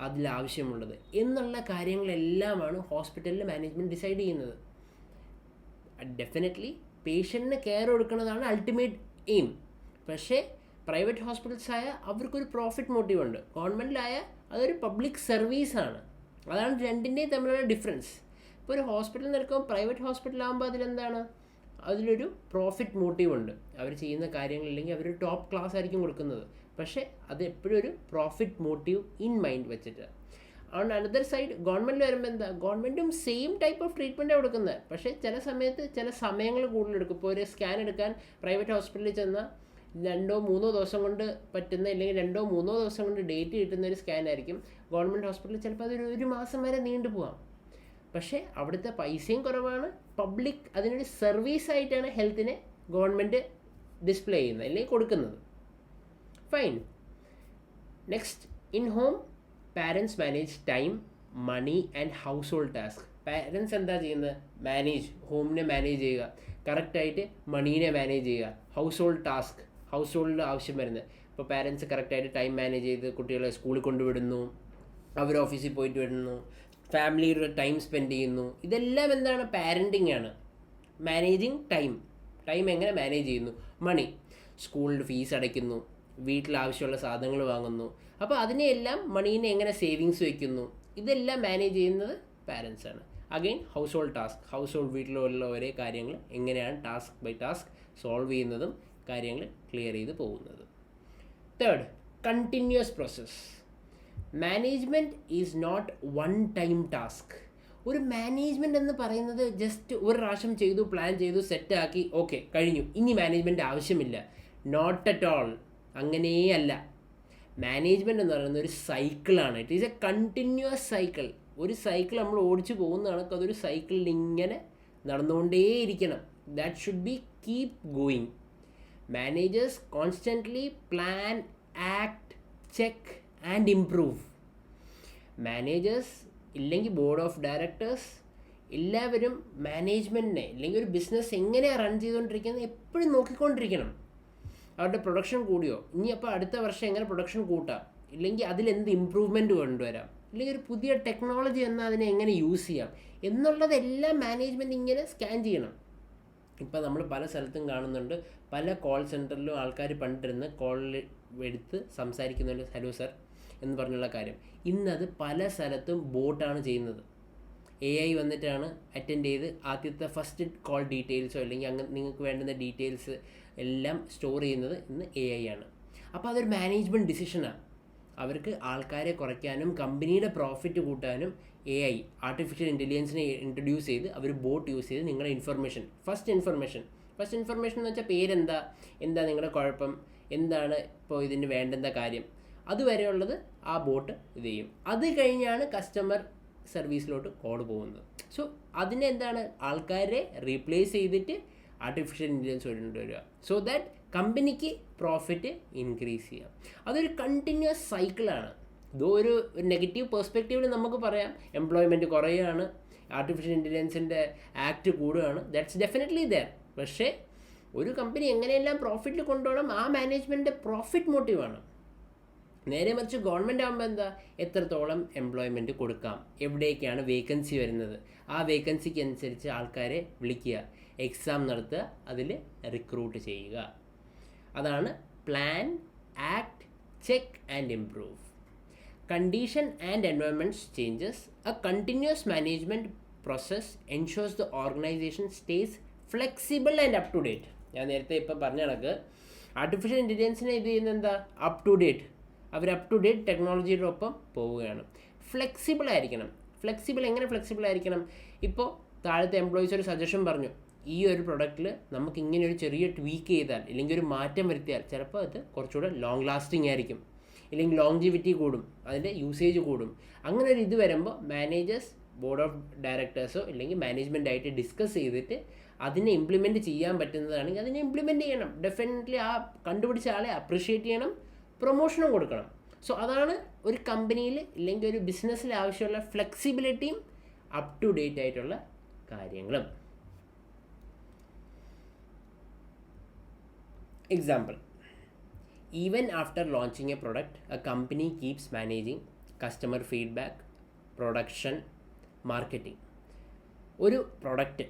അതിലാവശ്യമുള്ളത് എന്നുള്ള കാര്യങ്ങളെല്ലാമാണ് ഹോസ്പിറ്റലിൽ മാനേജ്മെൻറ്റ് ഡിസൈഡ് ചെയ്യുന്നത്. ഡെഫിനറ്റ്ലി പേഷ്യൻറ്റിന് കെയർ കൊടുക്കുന്നതാണ് അൾട്ടിമേറ്റ് എയിം. പക്ഷേ പ്രൈവറ്റ് ഹോസ്പിറ്റൽസായ അവർക്കൊരു പ്രോഫിറ്റ് മോട്ടീവ് ഉണ്ട്, ഗവൺമെൻറ്റിലായ അതൊരു പബ്ലിക് സർവീസാണ്. അതാണ് രണ്ടിൻ്റെയും തമ്മിലുള്ള ഡിഫറൻസ്. ഇപ്പോൾ ഒരു ഹോസ്പിറ്റൽ നിൽക്കുമ്പോൾ പ്രൈവറ്റ് ഹോസ്പിറ്റലാകുമ്പോൾ അതിലെന്താണ്, അതിലൊരു പ്രോഫിറ്റ് മോട്ടീവ് ഉണ്ട്. അവർ ചെയ്യുന്ന കാര്യങ്ങളില്ലെങ്കിൽ അവർ ടോപ്പ് ക്ലാസ് ആയിരിക്കും കൊടുക്കുന്നത്, പക്ഷേ അത് എപ്പോഴും ഒരു പ്രോഫിറ്റ് മോട്ടീവ് ഇൻ മൈൻഡ് വെച്ചിട്ട്. ഓൺ അനദർ സൈഡ് ഗവൺമെൻറ് വരുമ്പോൾ എന്താ, ഗവൺമെൻറ്റും സെയിം ടൈപ്പ് ഓഫ് ട്രീറ്റ്മെൻറ്റാണ് കൊടുക്കുന്നത്, പക്ഷേ ചില സമയത്ത് ചില സമയങ്ങൾ കൂടുതലെടുക്കും. ഇപ്പോൾ ഒരു സ്കാൻ എടുക്കാൻ പ്രൈവറ്റ് ഹോസ്പിറ്റലിൽ ചെന്നാൽ 2-3 ദിവസം കൊണ്ട് പറ്റുന്ന, അല്ലെങ്കിൽ 2-3 ദിവസം കൊണ്ട് ഡേറ്റ് കിട്ടുന്ന ഒരു സ്കാൻ ആയിരിക്കും. ഗവൺമെൻറ് ഹോസ്പിറ്റലിൽ ചിലപ്പോൾ അതൊരു 1 മാസം വരെ നീണ്ടു പോകാം. പക്ഷേ അവിടുത്തെ പൈസയും കുറവാണ്, പബ്ലിക് അതിനൊരു സർവീസായിട്ടാണ് ഹെൽത്തിനെ ഗവൺമെൻറ് ഡിസ്പ്ലേ ചെയ്യുന്നത് അല്ലെങ്കിൽ കൊടുക്കുന്നത്. Fine. Next, in home parents manage time, money and household task. Parents എന്താ ചെയ്യുന്നത്? ഹോമിനെ മാനേജ് ചെയ്യുക, കറക്റ്റായിട്ട് മണീനെ മാനേജ് ചെയ്യുക, ഹൗസ് ഹോൾഡ് ടാസ്ക്, ഹൗസ് ഹോൾഡിൽ ആവശ്യം വരുന്നത്. ഇപ്പോൾ പാരൻസ് കറക്റ്റായിട്ട് ടൈം മാനേജ് ചെയ്ത് കുട്ടികളെ സ്കൂളിൽ കൊണ്ടുവിടുന്നു, അവർ ഓഫീസിൽ പോയിട്ട് വരുന്നു, ഫാമിലിയുടെ ടൈം സ്പെൻഡ് ചെയ്യുന്നു. ഇതെല്ലാം എന്താണ്? പാരൻറ്റിങ് ആണ്. മാനേജിങ് ടൈം എങ്ങനെ മാനേജ് ചെയ്യുന്നു. മണി, സ്കൂളിൽ ഫീസ് അടയ്ക്കുന്നു, വീട്ടിൽ ആവശ്യമുള്ള സാധനങ്ങൾ വാങ്ങുന്നു. അപ്പോൾ അതിനെയെല്ലാം മണീനെ എങ്ങനെ സേവിങ്സ് വയ്ക്കുന്നു, ഇതെല്ലാം മാനേജ് ചെയ്യുന്നത് പാരൻസാണ്. Again household task, household വീട്ടിലുള്ള ഒരേ കാര്യങ്ങൾ എങ്ങനെയാണ് ടാസ്ക് ബൈ ടാസ്ക് സോൾവ് ചെയ്യുന്നതും കാര്യങ്ങൾ ക്ലിയർ ചെയ്ത് പോകുന്നത്. Third, continuous process. Management is not one time task. ഒരു മാനേജ്മെൻറ്റ് എന്ന് പറയുന്നത് ജസ്റ്റ് ഒരു പ്രാവശ്യം ചെയ്തു, പ്ലാൻ ചെയ്തു, സെറ്റാക്കി, ഓക്കെ കഴിഞ്ഞു, ഇനി മാനേജ്മെൻറ്റ് ആവശ്യമില്ല. നോട്ട് അറ്റ് ഓൾ, അങ്ങനെയല്ല. മാനേജ്മെൻറ്റ് എന്ന് പറയുന്നത് ഒരു സൈക്കിളാണ്. It is a continuous cycle. ഒരു സൈക്കിൾ നമ്മൾ ഓടിച്ചു പോകുന്നതാണ്, അതൊരു സൈക്കിളിൽ ഇങ്ങനെ നടന്നുകൊണ്ടേയിരിക്കണം. That should be keep going. Managers constantly plan, act, check and improve. Managers ഇല്ലെങ്കിൽ ബോർഡ് ഓഫ് ഡയറക്ടേഴ്സ് എല്ലാവരും മാനേജ്മെൻറ്റിനെ ഇല്ലെങ്കിൽ ഒരു ബിസിനസ് എങ്ങനെയാണ് റൺ ചെയ്തുകൊണ്ടിരിക്കുന്നത് എപ്പോഴും നോക്കിക്കൊണ്ടിരിക്കണം. അവരുടെ പ്രൊഡക്ഷൻ കൂടിയോ, ഇനി അപ്പോൾ അടുത്ത വർഷം എങ്ങനെ പ്രൊഡക്ഷൻ കൂട്ടാം, ഇല്ലെങ്കിൽ അതിലെന്ത് ഇമ്പ്രൂവ്മെൻറ്റ് കൊണ്ടുവരാം, ഇല്ലെങ്കിൽ ഒരു പുതിയ ടെക്നോളജി എന്നാൽ അതിനെ എങ്ങനെ യൂസ് ചെയ്യാം എന്നുള്ളതെല്ലാം മാനേജ്മെൻറ്റ് ഇങ്ങനെ സ്കാൻ ചെയ്യണം. ഇപ്പോൾ നമ്മൾ പല സ്ഥലത്തും കാണുന്നുണ്ട്, പല കോൾ സെൻറ്ററിലും ആൾക്കാർ പണ്ടിരുന്ന് കോളിൽ എടുത്ത് സംസാരിക്കുന്നുണ്ട്, ഹലോ സർ എന്ന് പറഞ്ഞുള്ള കാര്യം. ഇന്നത് പല സ്ഥലത്തും ബോട്ടാണ് ചെയ്യുന്നത്. AI വന്നിട്ടാണ് അറ്റൻഡ് ചെയ്ത് ആദ്യത്തെ ഫസ്റ്റ് കോൾ ഡീറ്റെയിൽസോ അല്ലെങ്കിൽ അങ്ങനെ നിങ്ങൾക്ക് വേണ്ടുന്ന ഡീറ്റെയിൽസ് എല്ലാം സ്റ്റോർ ചെയ്യുന്നത് ഇന്ന് AI ആണ്. അപ്പോൾ അതൊരു മാനേജ്മെൻറ്റ് ഡിസിഷനാണ്. അവർക്ക് ആൾക്കാരെ കുറയ്ക്കാനും കമ്പനിയുടെ പ്രോഫിറ്റ് കൂട്ടാനും AI ആർട്ടിഫിഷ്യൽ ഇൻ്റലിജൻസിനെ ഇൻട്രൊഡ്യൂസ് ചെയ്ത് അവർ ബോട്ട് യൂസ് ചെയ്ത് നിങ്ങളുടെ ഫസ്റ്റ് ഇൻഫർമേഷൻ എന്ന് വെച്ചാൽ പേരെന്താ, എന്താ നിങ്ങളുടെ കുഴപ്പം, എന്താണ് ഇപ്പോൾ ഇതിന് വേണ്ടുന്ന കാര്യം, അതുവരെയുള്ളത് ആ ബോട്ട് ഇത് ചെയ്യും. അത് കഴിഞ്ഞാണ് കസ്റ്റമർ സർവീസിലോട്ട് കോഡ് പോകുന്നത്. സോ അതിനെ എന്താണ് ആൾക്കാരെ റീപ്ലേസ് ചെയ്തിട്ട് ആർട്ടിഫിഷ്യൽ ഇൻ്റലിജൻസ് കൊണ്ടുവരിക, സോ ദാറ്റ് കമ്പനിക്ക് പ്രോഫിറ്റ് ഇൻക്രീസ് ചെയ്യാം. അതൊരു കണ്ടിന്യൂസ് സൈക്കിളാണ്. ഇതോ ഒരു നെഗറ്റീവ് പെർസ്പെക്റ്റീവിൽ നമുക്ക് പറയാം എംപ്ലോയ്മെൻറ്റ് കുറയുകയാണ്, ആർട്ടിഫിഷ്യൽ ഇൻ്റലിജൻസിൻ്റെ ആക്ട് കൂടുകയാണ്, ദാറ്റ്സ് ഡെഫിനറ്റ്ലി ദെയർ. പക്ഷേ ഒരു കമ്പനി എങ്ങനെയെല്ലാം പ്രോഫിറ്റിൽ കൊണ്ടുപോകണം, ആ മാനേജ്മെൻറ്റിൻ്റെ പ്രോഫിറ്റ് മോട്ടീവാണ്. നേരെ മറിച്ച് ഗവൺമെൻറ് ആകുമ്പോൾ എന്താ, എത്രത്തോളം എംപ്ലോയ്മെൻറ്റ് കൊടുക്കാം, എവിടേക്കാണ് വേക്കൻസി വരുന്നത്, ആ വേക്കൻസിക്ക് അനുസരിച്ച് ആൾക്കാരെ വിളിക്കുക, എക്സാം നടത്തുക, അതിൽ റിക്രൂട്ട് ചെയ്യുക. അതാണ് plan, act, check and improve. Condition and environment changes. A continuous management process ensures the organisation stays flexible and up to date. ഞാൻ നേരത്തെ ഇപ്പോൾ പറഞ്ഞ കണക്ക് ആർട്ടിഫിഷ്യൽ ഇൻ്റലിജൻസിനെ ഇത് ചെയ്യുന്നത് എന്താ, അപ് ടു ഡേറ്റ്. അവർ അപ് ടു ഡേറ്റ് ടെക്നോളജിയുടെ ഒപ്പം പോവുകയാണ്. ഫ്ലെക്സിബിൾ ആയിരിക്കണം. എങ്ങനെ ഫ്ലെക്സിബിൾ ആയിരിക്കണം? ഇപ്പോൾ താഴത്തെ എംപ്ലോയീസ് ഒരു സജഷൻ പറഞ്ഞു, ഈ ഒരു പ്രൊഡക്റ്റിൽ നമുക്ക് ഇങ്ങനെ ഒരു ചെറിയ ട്വീക്ക് ചെയ്താൽ അല്ലെങ്കിൽ ഒരു മാറ്റം വരുത്തിയാൽ ചിലപ്പോൾ അത് കുറച്ചുകൂടെ ലോങ് ലാസ്റ്റിംഗ് ആയിരിക്കും, ഇല്ലെങ്കിൽ ലോങ്ജിവിറ്റി കൂടും, അതിൻ്റെ യൂസേജ് കൂടും. അങ്ങനെ ഒരു ഇത് വരുമ്പോൾ മാനേജേഴ്സ് ബോർഡ് ഓഫ് ഡയറക്ടേഴ്സോ അല്ലെങ്കിൽ മാനേജ്മെൻറ്റായിട്ട് ഡിസ്കസ് ചെയ്തിട്ട് അതിനെ ഇംപ്ലിമെൻറ്റ് ചെയ്യാൻ പറ്റുന്നതാണെങ്കിൽ അതിനെ ഇംപ്ലിമെൻറ്റ് ചെയ്യണം. ഡെഫിനറ്റ്ലി ആ കണ്ടുപിടിച്ച ആളെ അപ്രിഷ്യേറ്റ് ചെയ്യണം, പ്രൊമോഷനും കൊടുക്കണം. സോ അതാണ് ഒരു കമ്പനിയിൽ ഇല്ലെങ്കിൽ ഒരു ബിസിനസ്സിൽ ആവശ്യമുള്ള ഫ്ലെക്സിബിലിറ്റിയും അപ് ടു ഡേറ്റ് ആയിട്ടുള്ള കാര്യങ്ങളും. Example, even after launching A product A company keeps managing customer feedback, production, marketing. ഒരു പ്രൊഡക്റ്റ്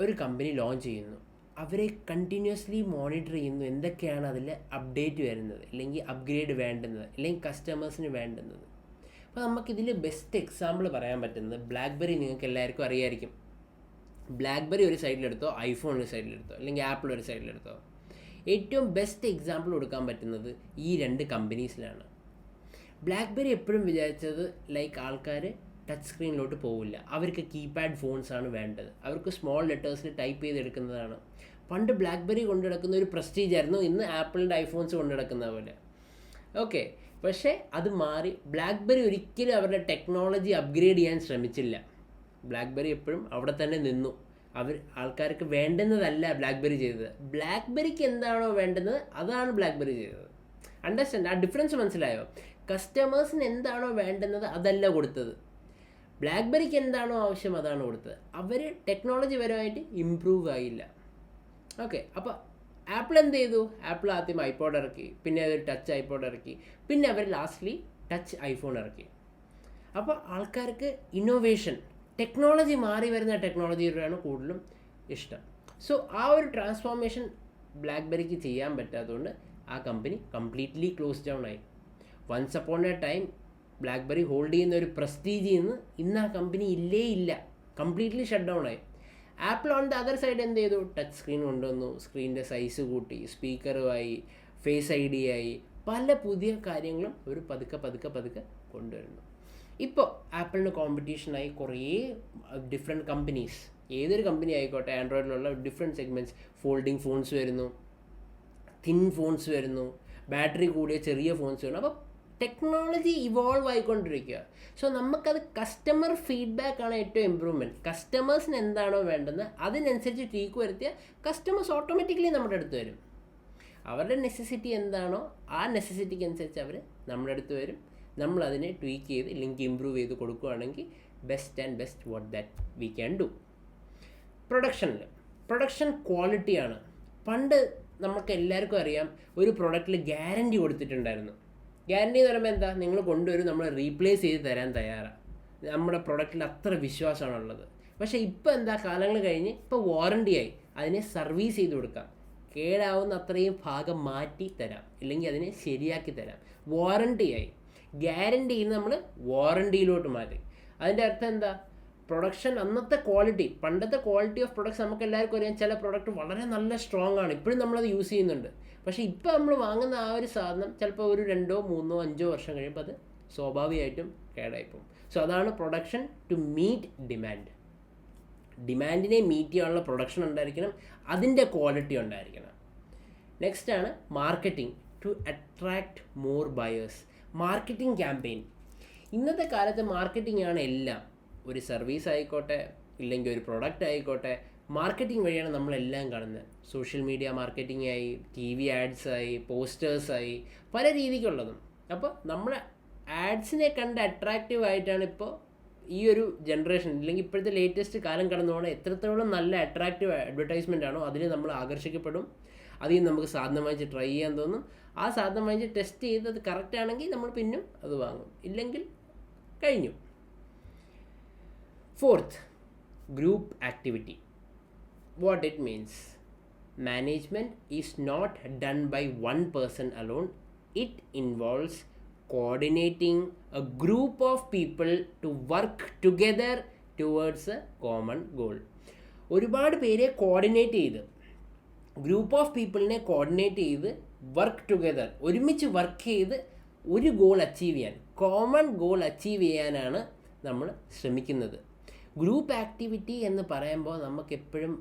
ഒരു കമ്പനി ലോഞ്ച് ചെയ്യുന്നു, അവരെ കണ്ടിന്യൂസ്ലി മോണിറ്റർ ചെയ്യുന്നു, എന്തൊക്കെയാണ് അതിൽ അപ്ഡേറ്റ് വരുന്നത്, അല്ലെങ്കിൽ അപ്ഗ്രേഡ് വേണ്ടുന്നത്, അല്ലെങ്കിൽ കസ്റ്റമേഴ്സിന് വേണ്ടുന്നത്. അപ്പോൾ നമുക്കിതിൽ ബെസ്റ്റ് എക്സാമ്പിൾ പറയാൻ പറ്റുന്നത് ബ്ലാക്ക്ബെറി. നിങ്ങൾക്ക് എല്ലാവർക്കും അറിയാമായിരിക്കും. ബ്ലാക്ക്ബെറി ഒരു സൈഡിലെടുത്തോ, ഐഫോൺ ഒരു സൈഡിലെടുത്തോ, അല്ലെങ്കിൽ ആപ്പിൾ ഒരു സൈഡിലെടുത്തോ, ഏറ്റവും ബെസ്റ്റ് എക്സാമ്പിൾ കൊടുക്കാൻ പറ്റുന്നത് ഈ രണ്ട് കമ്പനീസിലാണ്. ബ്ലാക്ക്ബെറി എപ്പോഴും വിചാരിച്ചത് ലൈക്ക് ആൾക്കാർ ടച്ച് സ്ക്രീനിലോട്ട് പോവില്ല, അവർക്ക് കീപാഡ് ഫോൺസാണ് വേണ്ടത്, അവർക്ക് സ്മോൾ ലെറ്റേഴ്സിൽ ടൈപ്പ് ചെയ്തെടുക്കുന്നതാണ്. പണ്ട് ബ്ലാക്ക്ബെറി കൊണ്ടു നടക്കുന്ന ഒരു പ്രസ്റ്റീജ് ആയിരുന്നു, ഇന്ന് ആപ്പിളിൻ്റെ ഐഫോൺസ് കൊണ്ടു നടക്കുന്ന പോലെ. ഓക്കെ, പക്ഷേ അത് മാറി. ബ്ലാക്ക്ബെറി ഒരിക്കലും അവരുടെ ടെക്നോളജി അപ്ഗ്രേഡ് ചെയ്യാൻ ശ്രമിച്ചില്ല. ബ്ലാക്ക്ബെറി എപ്പോഴും അവിടെ തന്നെ നിന്നു. ആൾക്കാർക്ക് വേണ്ടുന്നതല്ല ബ്ലാക്ക്ബെറി ചെയ്തത്, ബ്ലാക്ക്ബെറിക്ക് എന്താണോ വേണ്ടുന്നത് അതാണ് ബ്ലാക്ക്ബെറി ചെയ്തത്. അണ്ടർസ്റ്റാൻഡ്? ആ ഡിഫറൻസ് മനസ്സിലായോ? കസ്റ്റമേഴ്സിന് എന്താണോ വേണ്ടുന്നത് അതല്ല കൊടുത്തത്, ബ്ലാക്ക്ബെറിക്ക് എന്താണോ ആവശ്യം അതാണ് കൊടുത്തത്. അവർ ടെക്നോളജി പരമായിട്ട് ഇമ്പ്രൂവ് ആയില്ല. ഓക്കെ, അപ്പോൾ ആപ്പിൾ എന്ത് ചെയ്തു? ആപ്പിൾ ആദ്യം ഐപോഡ് ഇറക്കി, പിന്നെ അവർ ടച്ച് ഐപോഡ് ഇറക്കി, പിന്നെ അവർ ലാസ്റ്റ്ലി ടച്ച് ഐഫോൺ ഇറക്കി. അപ്പോൾ ആൾക്കാർക്ക് ഇന്നോവേഷൻ, ടെക്നോളജി മാറി വരുന്ന ടെക്നോളജിയോടാണ് കൂടുതലും ഇഷ്ടം. സോ ആ ഒരു ട്രാൻസ്ഫോർമേഷൻ ബ്ലാക്ക്ബെറിക്ക് ചെയ്യാൻ പറ്റാത്തതുകൊണ്ട് ആ കമ്പനി കംപ്ലീറ്റ്ലി ക്ലോസ് ഡൗൺ ആയി. Once upon a time BlackBerry hold ചെയ്യുന്ന ഒരു പ്രസ്റ്റീജിൽ നിന്ന് ഇന്ന് ആ കമ്പനി ഇല്ല, കംപ്ലീറ്റ്ലി ഷട്ട് ഡൗൺ ആയി. Apple on the other side എന്ത് ചെയ്തു? ടച്ച് സ്ക്രീൻ കൊണ്ടുവന്നു, സ്ക്രീനിൻ്റെ സൈസ് കൂട്ടി, സ്പീക്കറുമായി, ഫേസ് ID ആയി, പല പുതിയ കാര്യങ്ങളും ഒരു പതുക്കെ കൊണ്ടുവരുന്നു. ഇപ്പോൾ ആപ്പിളിന് കോമ്പറ്റീഷനായി കുറേ ഡിഫറെൻറ്റ് കമ്പനീസ്, ഏതൊരു കമ്പനി ആയിക്കോട്ടെ, ആൻഡ്രോയിഡിലുള്ള ഡിഫറെൻറ്റ് സെഗ്മെൻറ്റ്സ്, ഫോൾഡിങ് ഫോൺസ് വരുന്നു, തിൻ ഫോൺസ് വരുന്നു, ബാറ്ററി കൂടിയ ചെറിയ ഫോൺസ് വരുന്നു. അപ്പോൾ ടെക്നോളജി ഇവോൾവ് ആയിക്കൊണ്ടിരിക്കുക. സോ നമുക്കത് കസ്റ്റമർ ഫീഡ്ബാക്കാണ് ഏറ്റവും ഇമ്പ്രൂവ്മെൻറ്റ്. കസ്റ്റമേഴ്സിന് എന്താണോ വേണ്ടത് അതിനനുസരിച്ച് ട്വീക്ക് വരുത്തിയാൽ കസ്റ്റമേഴ്സ് ഓട്ടോമാറ്റിക്കലി നമ്മുടെ അടുത്ത് വരും. അവരുടെ നെസസിറ്റി എന്താണോ ആ നെസസിറ്റിക്ക് അനുസരിച്ച് അവർ നമ്മുടെ അടുത്ത് വരും. നമ്മളതിനെ ട്വീക്ക് ചെയ്ത് ഇല്ലെങ്കിൽ ഇമ്പ്രൂവ് ചെയ്ത് കൊടുക്കുകയാണെങ്കിൽ best what that we can do. Production ക്വാളിറ്റിയാണ്. പണ്ട് നമുക്ക് എല്ലാവർക്കും അറിയാം, ഒരു പ്രൊഡക്റ്റിൽ ഗ്യാരണ്ടി കൊടുത്തിട്ടുണ്ടായിരുന്നു. ഗ്യാരണ്ടി എന്ന് പറയുമ്പോൾ എന്താ, നിങ്ങൾ കൊണ്ടുവരും, നമ്മൾ റീപ്ലേസ് ചെയ്ത് തരാൻ തയ്യാറാണ്. നമ്മുടെ പ്രൊഡക്റ്റിൽ അത്ര വിശ്വാസമാണുള്ളത്. പക്ഷേ ഇപ്പോൾ എന്താ, കാലങ്ങൾ കഴിഞ്ഞ് ഇപ്പോൾ വാറണ്ടി ആയി, അതിനെ സർവീസ് ചെയ്ത് കൊടുക്കാം, കേടാവുന്ന അത്രയും ഭാഗം മാറ്റി തരാം, ഇല്ലെങ്കിൽ അതിനെ ശരിയാക്കി തരാം. വാറണ്ടി ആയി. ഗ്യാരണ്ടിയിൽ നമ്മൾ വാറണ്ടിയിലോട്ട് മാറ്റി. അതിൻ്റെ അർത്ഥം എന്താ, പ്രൊഡക്ഷൻ അന്നത്തെ ക്വാളിറ്റി, പണ്ടത്തെ ക്വാളിറ്റി ഓഫ് പ്രൊഡക്ട്സ് നമുക്ക് എല്ലാവർക്കും അറിയാം. ചില പ്രൊഡക്റ്റ് വളരെ നല്ല സ്ട്രോങ് ആണ്, ഇപ്പോഴും നമ്മളത് യൂസ് ചെയ്യുന്നുണ്ട്. പക്ഷേ ഇപ്പോൾ നമ്മൾ വാങ്ങുന്ന ആ ഒരു സാധനം ചിലപ്പോൾ ഒരു 2, 3, 5 വർഷം കഴിയുമ്പോൾ അത് സ്വാഭാവികമായിട്ടും കേടായിപ്പോകും. സോ അതാണ് പ്രൊഡക്ഷൻ ടു മീറ്റ് ഡിമാൻഡ്. ഡിമാൻഡിനെ മീറ്റ് ചെയ്യാനുള്ള പ്രൊഡക്ഷൻ ഉണ്ടായിരിക്കണം, അതിൻ്റെ ക്വാളിറ്റി ഉണ്ടായിരിക്കണം. നെക്സ്റ്റ് ആണ് marketing to attract more buyers. Marketing campaign. ഇന്നത്തെ കാലത്ത് മാർക്കറ്റിംഗ് ആണ് എല്ലാം. ഒരു സർവീസ് ആയിക്കോട്ടെ, ഇല്ലെങ്കിൽ ഒരു പ്രൊഡക്റ്റ് ആയിക്കോട്ടെ, മാർക്കറ്റിംഗ് വഴിയാണ് നമ്മളെല്ലാം കാണുന്നത്. സോഷ്യൽ മീഡിയ മാർക്കറ്റിംഗ് ആയി, TV ആഡ്സായി, പോസ്റ്റേഴ്സായി, പല രീതിക്കുള്ളതും. അപ്പോൾ നമ്മൾ ആഡ്സിനെ കണ്ട് അട്രാക്റ്റീവ് ആയിട്ടാണ് ഇപ്പോൾ ഈ ഒരു ജനറേഷൻ, ഇല്ലെങ്കിൽ ഇപ്പോഴത്തെ ലേറ്റസ്റ്റ് കാലം കടന്നുപോകണം. എത്രത്തോളം നല്ല അട്രാക്റ്റീവ് അഡ്വർടൈസ്മെൻ്റ് ആണോ അതിൽ നമ്മൾ ആകർഷിക്കപ്പെടും. അതിൽ നിന്ന് നമുക്ക് സാധനം വാങ്ങിച്ച് ട്രൈ ചെയ്യാൻ തോന്നും. ആ സാധനം വാങ്ങിച്ച് ടെസ്റ്റ് ചെയ്ത് അത് കറക്റ്റ് ആണെങ്കിൽ നമ്മൾ പിന്നും അത് വാങ്ങും, ഇല്ലെങ്കിൽ കഴിഞ്ഞു. Fourth, group activity. What it means? Management is not done by one person alone. It involves coordinating a group of people to work together towards a common goal. ഒരുപാട് പേരെ കോർഡിനേറ്റ് ചെയ്ത്, ഗ്രൂപ്പ് ഓഫ് പീപ്പിളിനെ കോർഡിനേറ്റ് ചെയ്ത് വർക്ക് ടുഗെദർ, ഒരുമിച്ച് വർക്ക് ചെയ്ത് ഒരു ഗോൾ അച്ചീവ് ചെയ്യാൻ, കോമൺ ഗോൾ അച്ചീവ് ചെയ്യാനാണ് നമ്മൾ ശ്രമിക്കുന്നത്. ഗ്രൂപ്പ് ആക്ടിവിറ്റി എന്ന് പറയുമ്പോൾ നമുക്കെപ്പോഴും